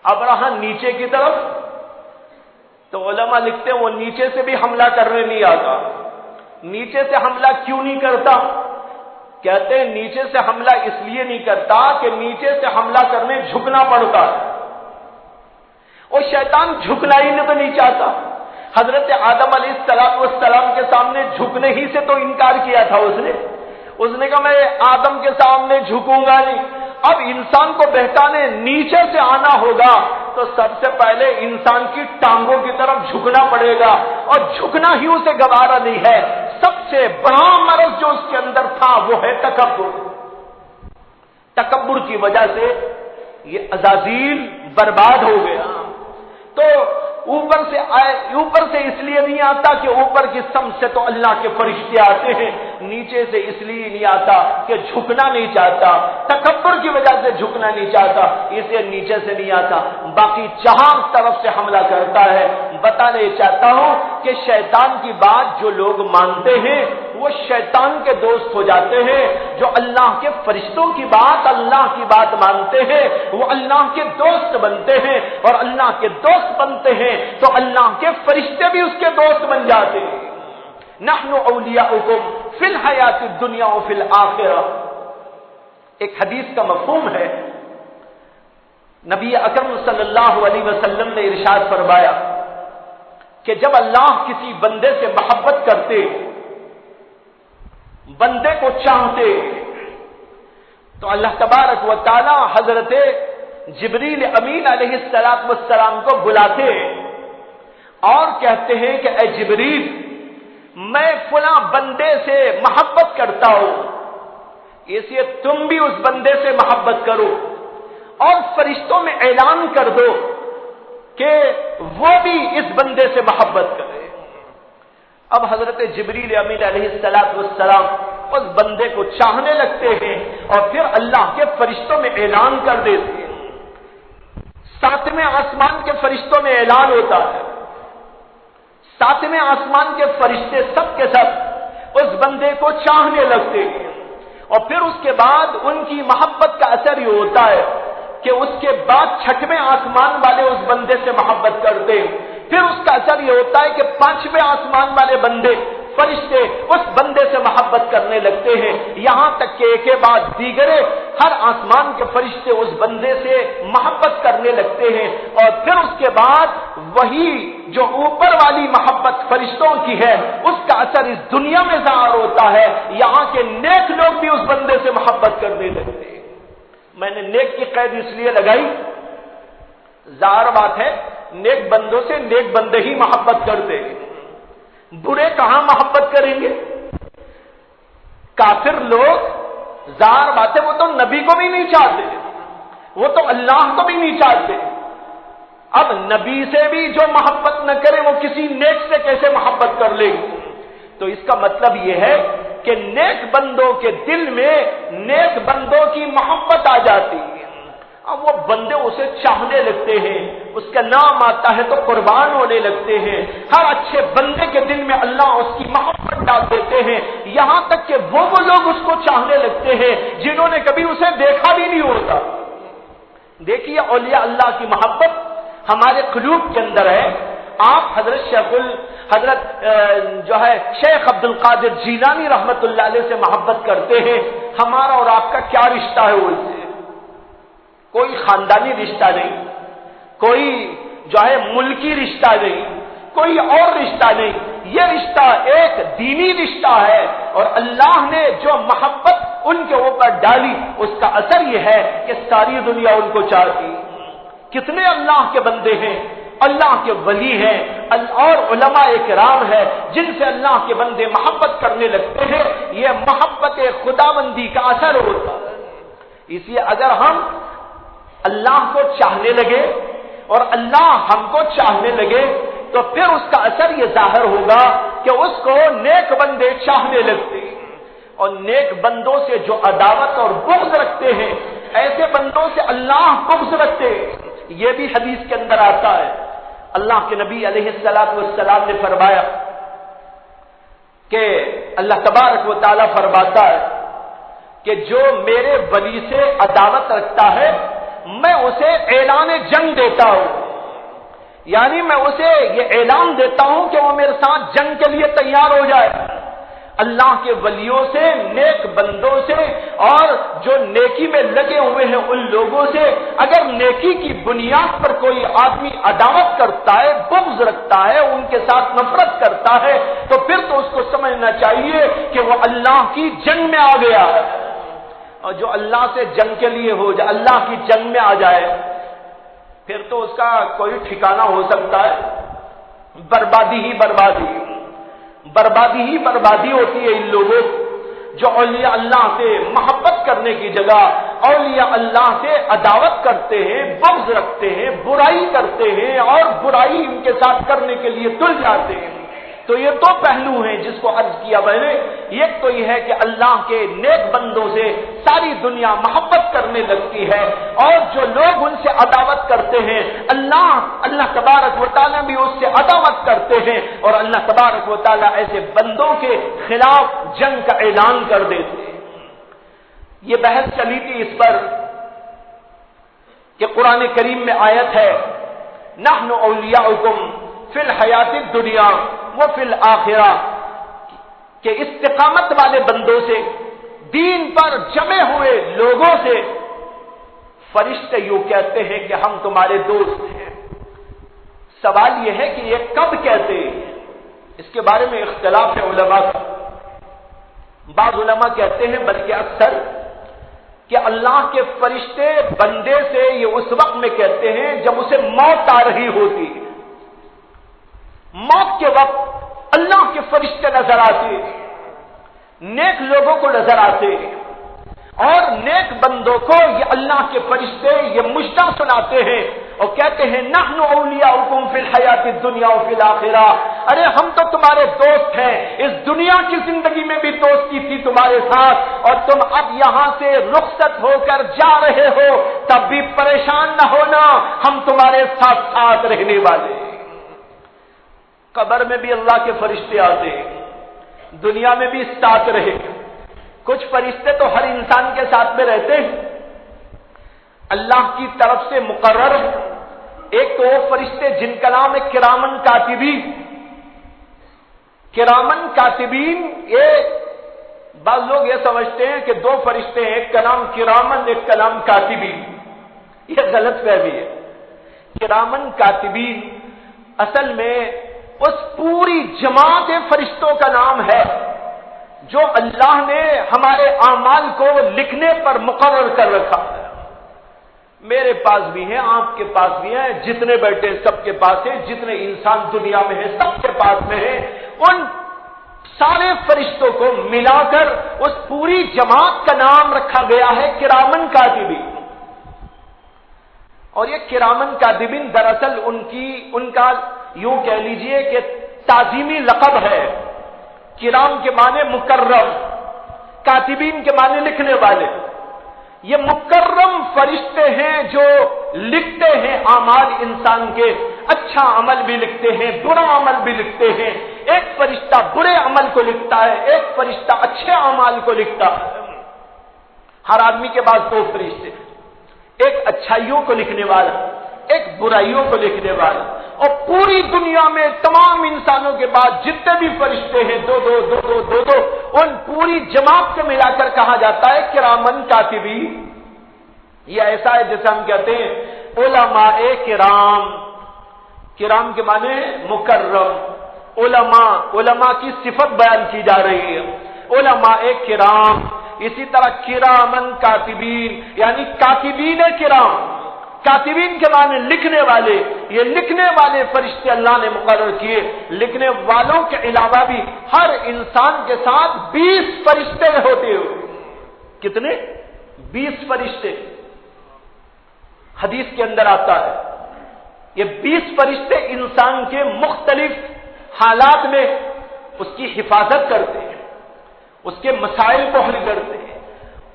اب رہا نیچے کی طرف، تو علماء لکھتے ہیں وہ نیچے سے بھی حملہ کرنے نہیں آتا۔ نیچے سے حملہ کیوں نہیں کرتا؟ کہتے ہیں نیچے سے حملہ اس لیے نہیں کرتا کہ نیچے سے حملہ کرنے جھکنا پڑتا ہے، اور شیطان جھکنا ہی تو نہیں چاہتا۔ حضرت آدم علیہ السلام کے سامنے جھکنے ہی سے تو انکار کیا تھا اس نے کہا میں آدم کے سامنے جھکوں گا نہیں۔ اب انسان کو بہکانے نیچے سے آنا ہوگا تو سب سے پہلے انسان کی ٹانگوں کی طرف جھکنا پڑے گا، اور جھکنا ہی اسے گوارا نہیں ہے۔ سب سے بڑا مرض جو اس کے اندر تھا وہ ہے تکبر۔ تکبر کی وجہ سے یہ عزازیل برباد ہو گیا۔ تو اوپر سے اس لیے نہیں آتا کہ اوپر کی سمت سے تو اللہ کے فرشتے آتے ہیں، نیچے سے اس لیے نہیں آتا کہ جھکنا نہیں چاہتا، تکبر کی وجہ سے جھکنا نہیں چاہتا، اسے نیچے سے نہیں آتا، باقی چار طرف سے حملہ کرتا ہے۔ بتانا چاہتا ہوں کہ شیطان کی بات جو لوگ مانتے ہیں وہ شیطان کے دوست ہو جاتے ہیں، جو اللہ کے فرشتوں کی بات اللہ کی بات مانتے ہیں وہ اللہ کے دوست بنتے ہیں، اور اللہ کے دوست بنتے ہیں تو اللہ کے فرشتے بھی اس کے دوست بن جاتے ہیں۔ نحن اولیاؤکم فی الحیات الدنیا وفی الآخرہ، ایک حدیث کا مفہوم ہے۔ نبی اکرم صلی اللہ علیہ وسلم نے ارشاد فرمایا کہ جب اللہ کسی بندے سے محبت کرتے، بندے کو چاہتے، تو اللہ تبارک و تعالی حضرت جبریل امین علیہ السلام کو بلاتے اور کہتے ہیں کہ اے جبریل، میں فلاں بندے سے محبت کرتا ہوں، اس لیے تم بھی اس بندے سے محبت کرو، اور فرشتوں میں اعلان کر دو کہ وہ بھی اس بندے سے محبت کرے۔ اب حضرت جبریل امین علیہ السلام اس بندے کو چاہنے لگتے ہیں، اور پھر اللہ کے فرشتوں میں اعلان کر دیتے ہیں۔ ساتویں آسمان کے فرشتوں میں اعلان ہوتا ہے، ساتویں آسمان کے فرشتے سب کے سب اس بندے کو چاہنے لگتے ہیں، اور پھر اس کے بعد ان کی محبت کا اثر یہ ہوتا ہے کہ اس کے بعد چھٹویں آسمان والے اس بندے سے محبت کرتے ہیں، پھر اس کا اثر یہ ہوتا ہے کہ پانچویں آسمان والے بندے فرشتے اس بندے سے محبت کرنے لگتے ہیں، یہاں تک کہ ایک کے بعد دیگرے ہر آسمان کے فرشتے اس بندے سے محبت کرنے لگتے ہیں، اور پھر اس کے بعد وہی جو اوپر والی محبت فرشتوں کی ہے اس کا اثر اس دنیا میں ظاہر ہوتا ہے، یہاں کے نیک لوگ بھی اس بندے سے محبت کرنے لگتے ہیں۔ میں نے نیک کی قید اس لیے لگائی، ظاہر بات ہے نیک بندوں سے نیک بندے ہی محبت کرتے ہیں، برے کہاں محبت کریں گے؟ کافر لوگ ظاہر بات ہے وہ تو نبی کو بھی نہیں چاہتے، وہ تو اللہ کو بھی نہیں چاہتے، اب نبی سے بھی جو محبت نہ کرے وہ کسی نیک سے کیسے محبت کر لے گی؟ تو اس کا مطلب یہ ہے کہ نیک بندوں کے دل میں نیک بندوں کی محبت آ جاتی ہے، اب وہ بندے اسے چاہنے لگتے ہیں، اس کا نام آتا ہے تو قربان ہونے لگتے ہیں، ہر اچھے بندے کے دل میں اللہ اس کی محبت ڈال دیتے ہیں، یہاں تک کہ وہ لوگ اس کو چاہنے لگتے ہیں جنہوں نے کبھی اسے دیکھا بھی نہیں ہوتا۔ دیکھیے اولیاء اللہ کی محبت ہمارے قلوب کے اندر ہے۔ آپ حضرت جو ہے شیخ عبد القادر جیلانی رحمت اللہ علیہ سے محبت کرتے ہیں، ہمارا اور آپ کا کیا رشتہ ہے ان سے؟ کوئی خاندانی رشتہ نہیں، کوئی جو ہے ملکی رشتہ نہیں، کوئی اور رشتہ نہیں، یہ رشتہ ایک دینی رشتہ ہے، اور اللہ نے جو محبت ان کے اوپر ڈالی اس کا اثر یہ ہے کہ ساری دنیا ان کو چاہتی۔ کتنے اللہ کے بندے ہیں، اللہ کے ولی ہیں اور علماء کرام ہیں جن سے اللہ کے بندے محبت کرنے لگتے ہیں، یہ محبت خداوندی کا اثر ہوتا ہے۔ اس لیے اگر ہم اللہ کو چاہنے لگے اور اللہ ہم کو چاہنے لگے تو پھر اس کا اثر یہ ظاہر ہوگا کہ اس کو نیک بندے چاہنے لگتے، اور نیک بندوں سے جو عداوت اور بغض رکھتے ہیں، ایسے بندوں سے اللہ بغض رکھتے ہیں۔ یہ بھی حدیث کے اندر آتا ہے۔ اللہ کے نبی علیہ الصلوۃ والسلام نے فرمایا کہ اللہ تبارک و تعالیٰ فرماتا ہے کہ جو میرے ولی سے عداوت رکھتا ہے میں اسے اعلان جنگ دیتا ہوں، یعنی میں اسے یہ اعلان دیتا ہوں کہ وہ میرے ساتھ جنگ کے لیے تیار ہو جائے۔ اللہ کے ولیوں سے، نیک بندوں سے اور جو نیکی میں لگے ہوئے ہیں ان لوگوں سے اگر نیکی کی بنیاد پر کوئی آدمی عداوت کرتا ہے، بغض رکھتا ہے، ان کے ساتھ نفرت کرتا ہے، تو پھر تو اس کو سمجھنا چاہیے کہ وہ اللہ کی جنگ میں آ گیا ہے۔ اور جو اللہ سے جنگ کے لیے ہو جائے، اللہ کی جنگ میں آ جائے، پھر تو اس کا کوئی ٹھکانہ ہو سکتا ہے، بربادی ہی بربادی، بربادی ہی بربادی ہوتی ہے ان لوگوں جو اولیاء اللہ سے محبت کرنے کی جگہ اولیاء اللہ سے عداوت کرتے ہیں، بغض رکھتے ہیں، برائی کرتے ہیں اور برائی ان کے ساتھ کرنے کے لیے تل جاتے ہیں۔ تو یہ دو پہلو ہیں جس کو عرض کیا میں نے۔ ایک تو یہ ہے کہ اللہ کے نیک بندوں سے ساری دنیا محبت کرنے لگتی ہے، اور جو لوگ ان سے عداوت کرتے ہیں اللہ تبارک و تعالیٰ بھی اس سے عداوت کرتے ہیں، اور اللہ تبارک و تعالیٰ ایسے بندوں کے خلاف جنگ کا اعلان کر دیتے ہیں۔ یہ بحث چلی تھی اس پر کہ قرآن کریم میں آیت ہے نحن اولیاؤکم فی الحیات الدنیا وفی الآخرہ، کہ استقامت والے بندوں سے، دین پر جمے ہوئے لوگوں سے فرشتے یوں کہتے ہیں کہ ہم تمہارے دوست ہیں۔ سوال یہ ہے کہ یہ کب کہتے ہیں؟ اس کے بارے میں اختلاف ہے علماء کا۔ بعض علماء کہتے ہیں بلکہ اکثر کہ اللہ کے فرشتے بندے سے یہ اس وقت میں کہتے ہیں جب اسے موت آ رہی ہوتی ہے۔ موت کے وقت اللہ کے فرشتے نظر آتے، نیک لوگوں کو نظر آتے، اور نیک بندوں کو یہ اللہ کے فرشتے یہ مژدہ سناتے ہیں اور کہتے ہیں نحن اولیاؤکم فی الحیات الدنیا وفی الآخرہ، ارے ہم تو تمہارے دوست ہیں، اس دنیا کی زندگی میں بھی دوستی تھی تمہارے ساتھ، اور تم اب یہاں سے رخصت ہو کر جا رہے ہو تب بھی پریشان نہ ہونا، ہم تمہارے ساتھ ساتھ رہنے والے۔ قبر میں بھی اللہ کے فرشتے آتے ہیں، دنیا میں بھی ساتھ رہے۔ کچھ فرشتے تو ہر انسان کے ساتھ میں رہتے ہیں، اللہ کی طرف سے مقرر۔ ایک تو وہ فرشتے جن کا نام ہے کرامن کاتبین۔ کرامن کاتبین، یہ بعض لوگ یہ سمجھتے ہیں کہ دو فرشتے ہیں، ایک کا نام کرامن ایک کا نام کاتبین۔ یہ غلط فہمی ہے۔ کرامن کاتبین اصل میں اس پوری جماعت فرشتوں کا نام ہے جو اللہ نے ہمارے اعمال کو لکھنے پر مقرر کر رکھا ہے۔ میرے پاس بھی ہیں، آپ کے پاس بھی ہیں، جتنے بیٹھے سب کے پاس ہیں، جتنے انسان دنیا میں ہیں سب کے پاس میں ہیں۔ ان سارے فرشتوں کو ملا کر اس پوری جماعت کا نام رکھا گیا ہے کرامن کاتبین۔ اور یہ کرامن کاتبین دراصل ان کا یوں کہہ لیجئے کہ تعظیمی لقب ہے۔ کرام کے معنی مکرم، کاتبین کے معنی لکھنے والے۔ یہ مکرم فرشتے ہیں جو لکھتے ہیں اعمال انسان کے، اچھا عمل بھی لکھتے ہیں، برا عمل بھی لکھتے ہیں۔ ایک فرشتہ برے عمل کو لکھتا ہے، ایک فرشتہ اچھے اعمال کو لکھتا ہے۔ ہر آدمی کے پاس دو فرشتے، ایک اچھائیوں کو لکھنے والا، ایک برائیوں کو لکھنے والا۔ اور پوری دنیا میں تمام انسانوں کے پاس جتنے بھی فرشتے ہیں دو دو دو دو دو دو، ان پوری جماعت کو ملا کر کہا جاتا ہے کرامن کاتبین۔ یہ ایسا ہے جیسے ہم کہتے ہیں علماء کرام۔ کرام کے معنی مکرم، علماء کی صفت بیان کی جا رہی ہے، علماء کرام۔ اسی طرح کرامن کاتبین یعنی کاتبین کرام، کاتبین کے معنی لکھنے والے۔ یہ لکھنے والے فرشتے اللہ نے مقرر کیے۔ لکھنے والوں کے علاوہ بھی ہر انسان کے ساتھ 20 فرشتے ہوتے ہو۔ کتنے؟ 20 فرشتے۔ حدیث کے اندر آتا ہے یہ 20 فرشتے انسان کے مختلف حالات میں اس کی حفاظت کرتے ہیں، اس کے مسائل کو حل کرتے ہیں،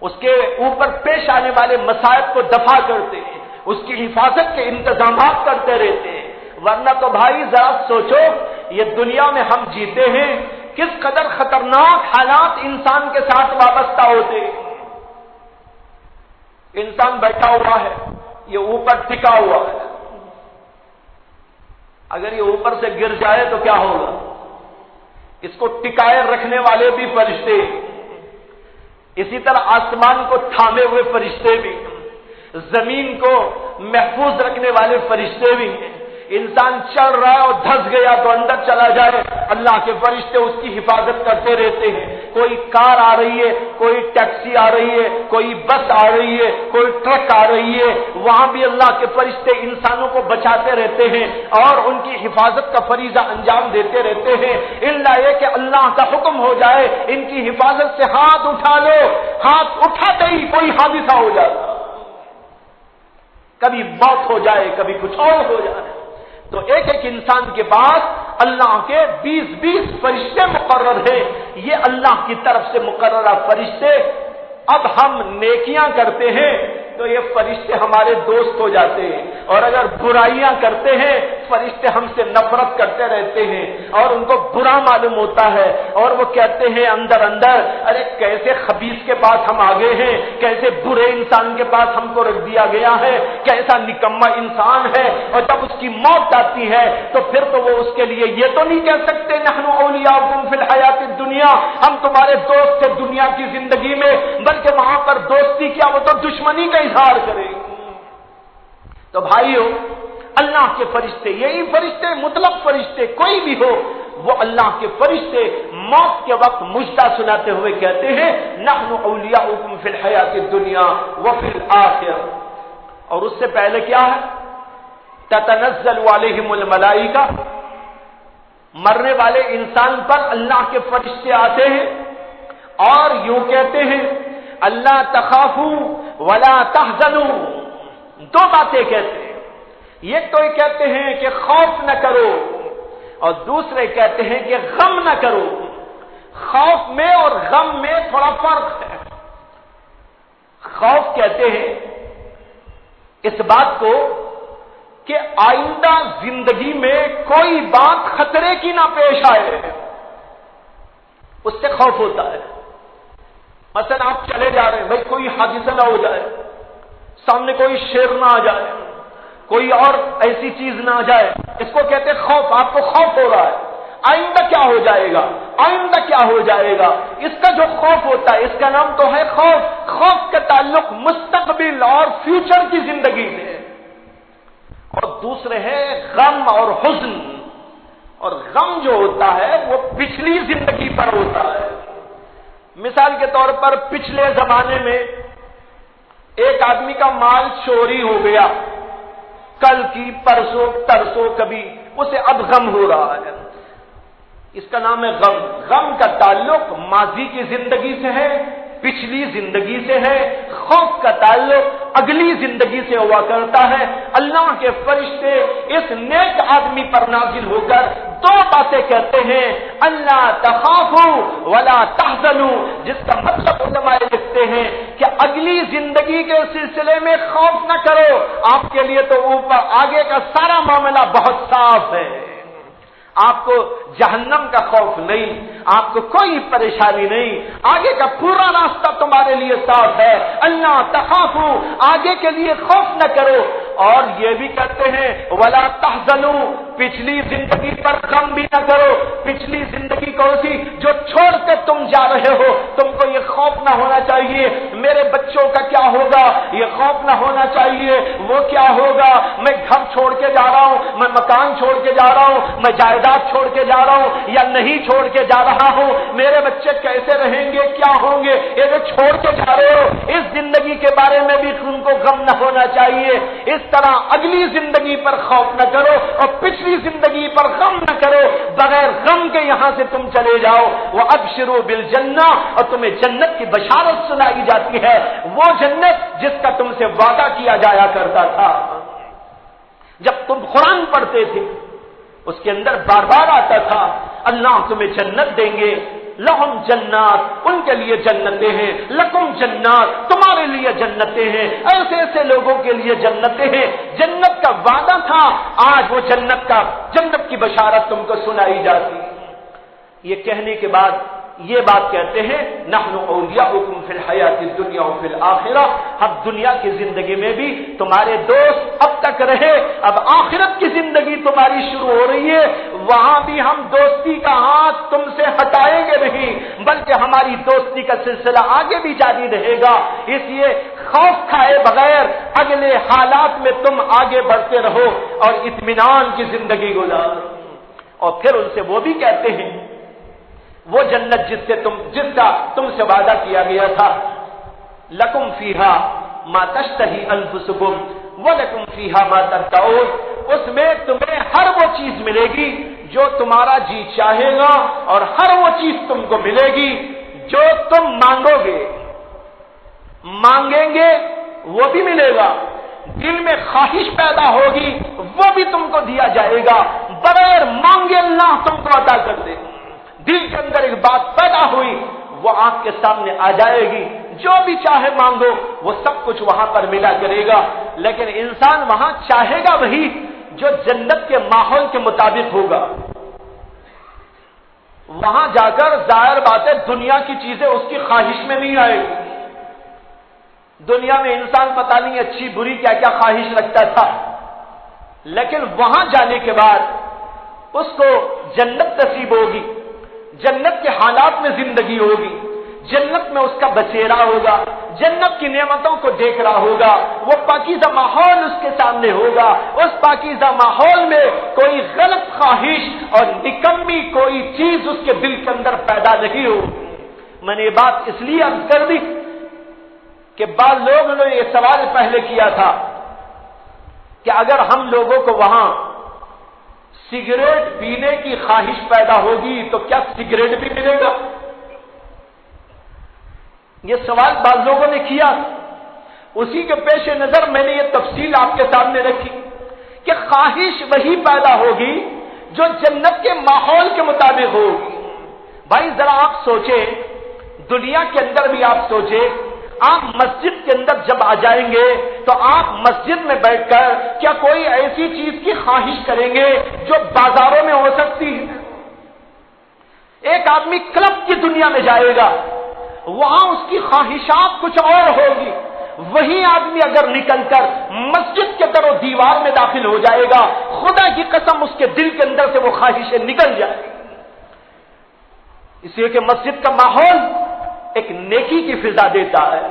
اس کے اوپر پیش آنے والے مسائل کو دفع کرتے ہیں، اس کی حفاظت کے انتظامات کرتے رہتے ہیں۔ ورنہ تو بھائی ذرا سوچو، یہ دنیا میں ہم جیتے ہیں، کس قدر خطرناک حالات انسان کے ساتھ وابستہ ہوتے ہیں۔ انسان بیٹھا ہوا ہے، یہ اوپر ٹکا ہوا ہے، اگر یہ اوپر سے گر جائے تو کیا ہوگا؟ اس کو ٹکائے رکھنے والے بھی فرشتے، اسی طرح آسمان کو تھامے ہوئے فرشتے بھی، زمین کو محفوظ رکھنے والے فرشتے بھی ہیں۔ انسان چل رہا ہے اور دھس گیا تو اندر چلا جائے، اللہ کے فرشتے اس کی حفاظت کرتے رہتے ہیں۔ کوئی کار آ رہی ہے، کوئی ٹیکسی آ رہی ہے، کوئی بس آ رہی ہے، کوئی ٹرک آ رہی ہے، وہاں بھی اللہ کے فرشتے انسانوں کو بچاتے رہتے ہیں اور ان کی حفاظت کا فریضہ انجام دیتے رہتے ہیں، الا یہ کہ اللہ کا حکم ہو جائے ان کی حفاظت سے ہاتھ اٹھا لو، ہاتھ اٹھاتے ہی کوئی حادثہ ہو جاتا، کبھی موت ہو جائے، کبھی کچھ اور ہو جائے۔ تو ایک ایک انسان کے پاس اللہ کے 20 فرشتے مقرر ہیں، یہ اللہ کی طرف سے مقررہ فرشتے۔ اب ہم نیکیاں کرتے ہیں تو یہ فرشتے ہمارے دوست ہو جاتے ہیں، اور اگر برائیاں کرتے ہیں فرشتے ہم سے نفرت کرتے رہتے ہیں اور ان کو برا معلوم ہوتا ہے، اور وہ کہتے ہیں اندر اندر، ارے کیسے خبیث کے پاس ہم آ گئے ہیں، کیسے برے انسان کے پاس ہم کو رکھ دیا گیا ہے، کیسا نکما انسان ہے۔ اور جب اس کی موت آتی ہے تو پھر تو وہ اس کے لیے یہ تو نہیں کہہ سکتے نحن اولیاؤکم فی الحیات الدنیا، ہم تمہارے دوست تھے دنیا کی زندگی میں، بلکہ وہاں پر دوستی کیا، وہ تو دشمنی کا اظہار کرے۔ تو بھائیو، اللہ کے فرشتے، یہی فرشتے، مطلق فرشتے کوئی بھی ہو، وہ اللہ کے فرشتے موت کے وقت مجدہ سناتے ہوئے کہتے ہیں نحن اولیاؤکم فی الحیات الدنیا وفی الآخرہ۔ اور اس سے پہلے کیا ہے؟ تتنزل علیہم الملائکہ، مرنے والے انسان پر اللہ کے فرشتے آتے ہیں اور یوں کہتے ہیں اللہ تخافوا ولا تحزنوا، دو باتیں کہتے ہیں، ایک تو یہ کہتے ہیں کہ خوف نہ کرو، اور دوسرے کہتے ہیں کہ غم نہ کرو۔ خوف میں اور غم میں تھوڑا فرق ہے۔ خوف کہتے ہیں اس بات کو کہ آئندہ زندگی میں کوئی بات خطرے کی نہ پیش آئے، اس سے خوف ہوتا ہے۔ مثلا آپ چلے جا رہے ہیں، بھائی کوئی حادثہ نہ ہو جائے، سامنے کوئی شیر نہ آ جائے، کوئی اور ایسی چیز نہ آ جائے، اس کو کہتے ہیں خوف۔ آپ کو خوف ہو رہا ہے آئندہ کیا ہو جائے گا، آئندہ کیا ہو جائے گا، اس کا جو خوف ہوتا ہے اس کا نام تو ہے خوف۔ خوف کا تعلق مستقبل اور فیوچر کی زندگی سے ہے، اور دوسرے ہے غم اور حزن، اور غم جو ہوتا ہے وہ پچھلی زندگی پر ہوتا ہے۔ مثال کے طور پر پچھلے زمانے میں ایک آدمی کا مال چوری ہو گیا، کل کی پرسوں ترسوں کبھی، اسے اب غم ہو رہا ہے، اس کا نام ہے غم۔ غم کا تعلق ماضی کی زندگی سے ہے، پچھلی زندگی سے ہے۔ خوف کا تعلق اگلی زندگی سے ہوا کرتا ہے۔ اللہ کے فرشتے اس نیک آدمی پر نازل ہو کر دو باتیں کہتے ہیں، اللہ تخافوا ولا تحزنوا، جس کا مطلب علماء لکھتے ہیں کہ اگلی زندگی کے سلسلے میں خوف نہ کرو، آپ کے لیے تو اوپر آگے کا سارا معاملہ بہت صاف ہے، آپ کو جہنم کا خوف نہیں، آپ کو کوئی پریشانی نہیں، آگے کا پورا راستہ تمہارے لیے صاف ہے۔ اللہ تخافوا، آگے کے لیے خوف نہ کرو، اور یہ بھی کہتے ہیں ولا تحزنوا، پچھلی زندگی پر غم بھی نہ کرو۔ پچھلی زندگی کون سی؟ جو چھوڑ کے تم جا رہے ہو، تم کو یہ خوف نہ ہونا چاہیے میرے بچوں کا کیا ہوگا، یہ خوف نہ ہونا چاہیے وہ کیا ہوگا، میں گھر چھوڑ کے جا رہا ہوں، میں مکان چھوڑ کے جا رہا ہوں، میں جائیداد چھوڑ کے جا رہا ہوں یا نہیں چھوڑ کے جا رہا ہوں، میرے بچے کیسے رہیں گے، کیا ہوں گے، یہ جو چھوڑ کے جا رہے ہو اس زندگی کے بارے میں بھی تم کو غم نہ ہونا چاہیے۔ اس طرح اگلی زندگی پر خوف نہ کرو اور پچھلی زندگی پر غم نہ کرو، بغیر غم کے یہاں سے تم چلے جاؤ۔ وَأَبْشِرُوا بِالْجَنَّةِ، اور تمہیں جنت کی بشارت سنائی جاتی ہے، وہ جنت جس کا تم سے وعدہ کیا جایا کرتا تھا۔ جب تم قرآن پڑھتے تھے اس کے اندر بار بار آتا تھا اللہ تمہیں جنت دیں گے، لہم جنات، ان کے لیے جنتیں ہیں، لکم جنات، تمہارے لیے جنتیں ہیں، ایسے ایسے لوگوں کے لیے جنتیں ہیں۔ جنت کا وعدہ تھا، آج وہ جنت کی بشارت تم کو سنائی جاتی۔ یہ کہنے کے بعد یہ بات کہتے ہیں نحن اولیاؤکم فی الحیات الدنیا وفی الآخرہ، ہم دنیا کی زندگی میں بھی تمہارے دوست اب تک رہے، اب آخرت کی زندگی تمہاری شروع ہو رہی ہے، وہاں بھی ہم دوستی کا ہاتھ تم سے ہٹائیں گے نہیں، بلکہ ہماری دوستی کا سلسلہ آگے بھی جاری رہے گا۔ اس لیے خوف کھائے بغیر اگلے حالات میں تم آگے بڑھتے رہو اور اطمینان کی زندگی گزارو۔ اور پھر ان سے وہ بھی کہتے ہیں وہ جنت جس کا تم سے وعدہ کیا گیا تھا، لکم فیہا ما تشتہی انفسکم ولکم فیہا ما تدعون، اس میں تمہیں ہر وہ چیز ملے گی جو تمہارا جی چاہے گا، اور ہر وہ چیز تم کو ملے گی جو تم مانگیں گے وہ بھی ملے گا، دل میں خواہش پیدا ہوگی وہ بھی تم کو دیا جائے گا، بغیر مانگے اللہ تم کو عطا کر دے گا۔ دل کے اندر ایک بات پیدا ہوئی وہ آپ کے سامنے آ جائے گی، جو بھی چاہے مانگو وہ سب کچھ وہاں پر ملا کرے گا۔ لیکن انسان وہاں چاہے گا وہی جو جنت کے ماحول کے مطابق ہوگا۔ وہاں جا کر ظاہر بات ہے دنیا کی چیزیں اس کی خواہش میں نہیں آئے گی۔ دنیا میں انسان پتہ نہیں اچھی بری کیا کیا خواہش رکھتا تھا، لیکن وہاں جانے کے بعد اس کو جنت نصیب ہوگی، جنت کے حالات میں زندگی ہوگی، جنت میں اس کا بسیرا ہوگا، جنت کی نعمتوں کو دیکھ رہا ہوگا، وہ پاکیزہ ماحول اس کے سامنے ہوگا، اس پاکیزہ ماحول میں کوئی غلط خواہش اور نکمی کوئی چیز اس کے دل کے اندر پیدا نہیں ہوگی۔ میں نے یہ بات اس لیے عرض کر دی کہ بعض لوگوں نے یہ سوال پہلے کیا تھا کہ اگر ہم لوگوں کو وہاں سگریٹ پینے کی خواہش پیدا ہوگی تو کیا سگریٹ بھی ملے گا؟ یہ سوال بعض لوگوں نے کیا، اسی کے پیش نظر میں نے یہ تفصیل آپ کے سامنے رکھی کہ خواہش وہی پیدا ہوگی جو جنت کے ماحول کے مطابق ہوگی۔ بھائی ذرا آپ سوچیں، دنیا کے اندر بھی آپ سوچیں، آپ مسجد کے اندر جب آ جائیں گے تو آپ مسجد میں بیٹھ کر کیا کوئی ایسی چیز کی خواہش کریں گے جو بازاروں میں ہو سکتی ہے؟ ایک آدمی کلب کی دنیا میں جائے گا، وہاں اس کی خواہشات کچھ اور ہوگی، وہی آدمی اگر نکل کر مسجد کے در و دیوار میں داخل ہو جائے گا، خدا کی قسم اس کے دل کے اندر سے وہ خواہشیں نکل جائیں گی۔ اس لیے کہ مسجد کا ماحول ایک نیکی کی فضا دیتا ہے،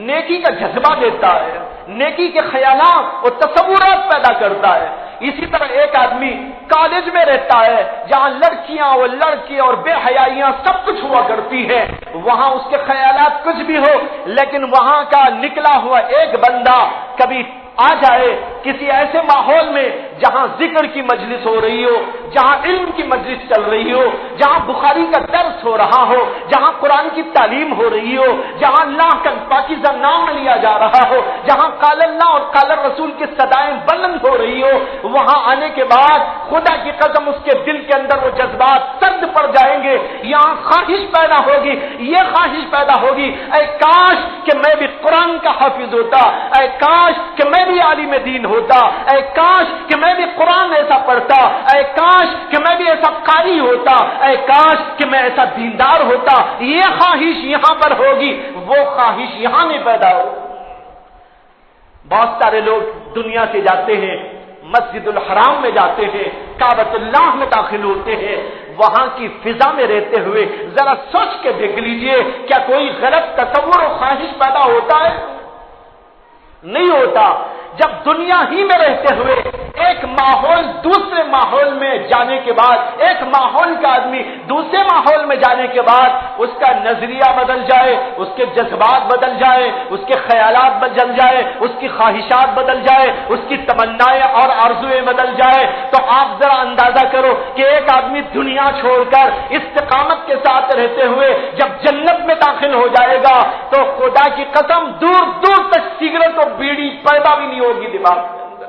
نیکی کا جذبہ دیتا ہے، نیکی کے خیالات اور تصورات پیدا کرتا ہے۔ اسی طرح ایک آدمی کالج میں رہتا ہے جہاں لڑکیاں اور لڑکے اور بے حیائیاں سب کچھ ہوا کرتی ہیں، وہاں اس کے خیالات کچھ بھی ہو، لیکن وہاں کا نکلا ہوا ایک بندہ کبھی آ جائے کسی ایسے ماحول میں جہاں ذکر کی مجلس ہو رہی ہو، جہاں علم کی مجلس چل رہی ہو، جہاں بخاری کا درس ہو رہا ہو، جہاں قرآن کی تعلیم ہو رہی ہو، جہاں اللہ کا پاکیزہ نام لیا جا رہا ہو، جہاں قال اللہ اور قال رسول کی صدائیں بلند ہو رہی ہو، وہاں آنے کے بعد خدا کی قسم اس کے دل کے اندر وہ جذبات سرد پڑ جائیں گے، یہاں خواہش پیدا ہوگی، یہ خواہش پیدا ہوگی، اے کاش کہ میں بھی قرآن کا حافظ ہوتا، اے کاش کہ میں بھی عالم دین ہوتا، اے کاش کہ میں بھی قرآن ایسا پڑھتا، اے کاش کہ میں بھی ایسا قاری ہوتا، اے کاش کہ میں ایسا دیندار ہوتا۔ یہ خواہش یہاں پر ہوگی، وہ خواہش یہاں نہیں پیدا ہو۔ بہت سارے لوگ دنیا سے جاتے ہیں، مسجد الحرام میں جاتے ہیں، کعبۃ اللہ میں داخل ہوتے ہیں، وہاں کی فضا میں رہتے ہوئے ذرا سوچ کے دیکھ لیجئے کیا کوئی غلط تصور و خواہش پیدا ہوتا ہے؟ نہیں ہوتا۔ جب دنیا ہی میں رہتے ہوئے ایک ماحول دوسرے ماحول میں جانے کے بعد، ایک ماحول کا آدمی دوسرے ماحول میں جانے کے بعد اس کا نظریہ بدل جائے، اس کے جذبات بدل جائے، اس کے خیالات بدل جائے، اس کی خواہشات بدل جائے، اس کی تمنائیں اور آرزویں بدل جائے، تو آپ ذرا اندازہ کرو کہ ایک آدمی دنیا چھوڑ کر استقامت کے ساتھ رہتے ہوئے جب جنت میں داخل ہو جائے گا تو خدا کی قسم دور دور تک سگریٹ اور بیڑی پیدا بھی نہیں ہوگی دماغ کے اندر۔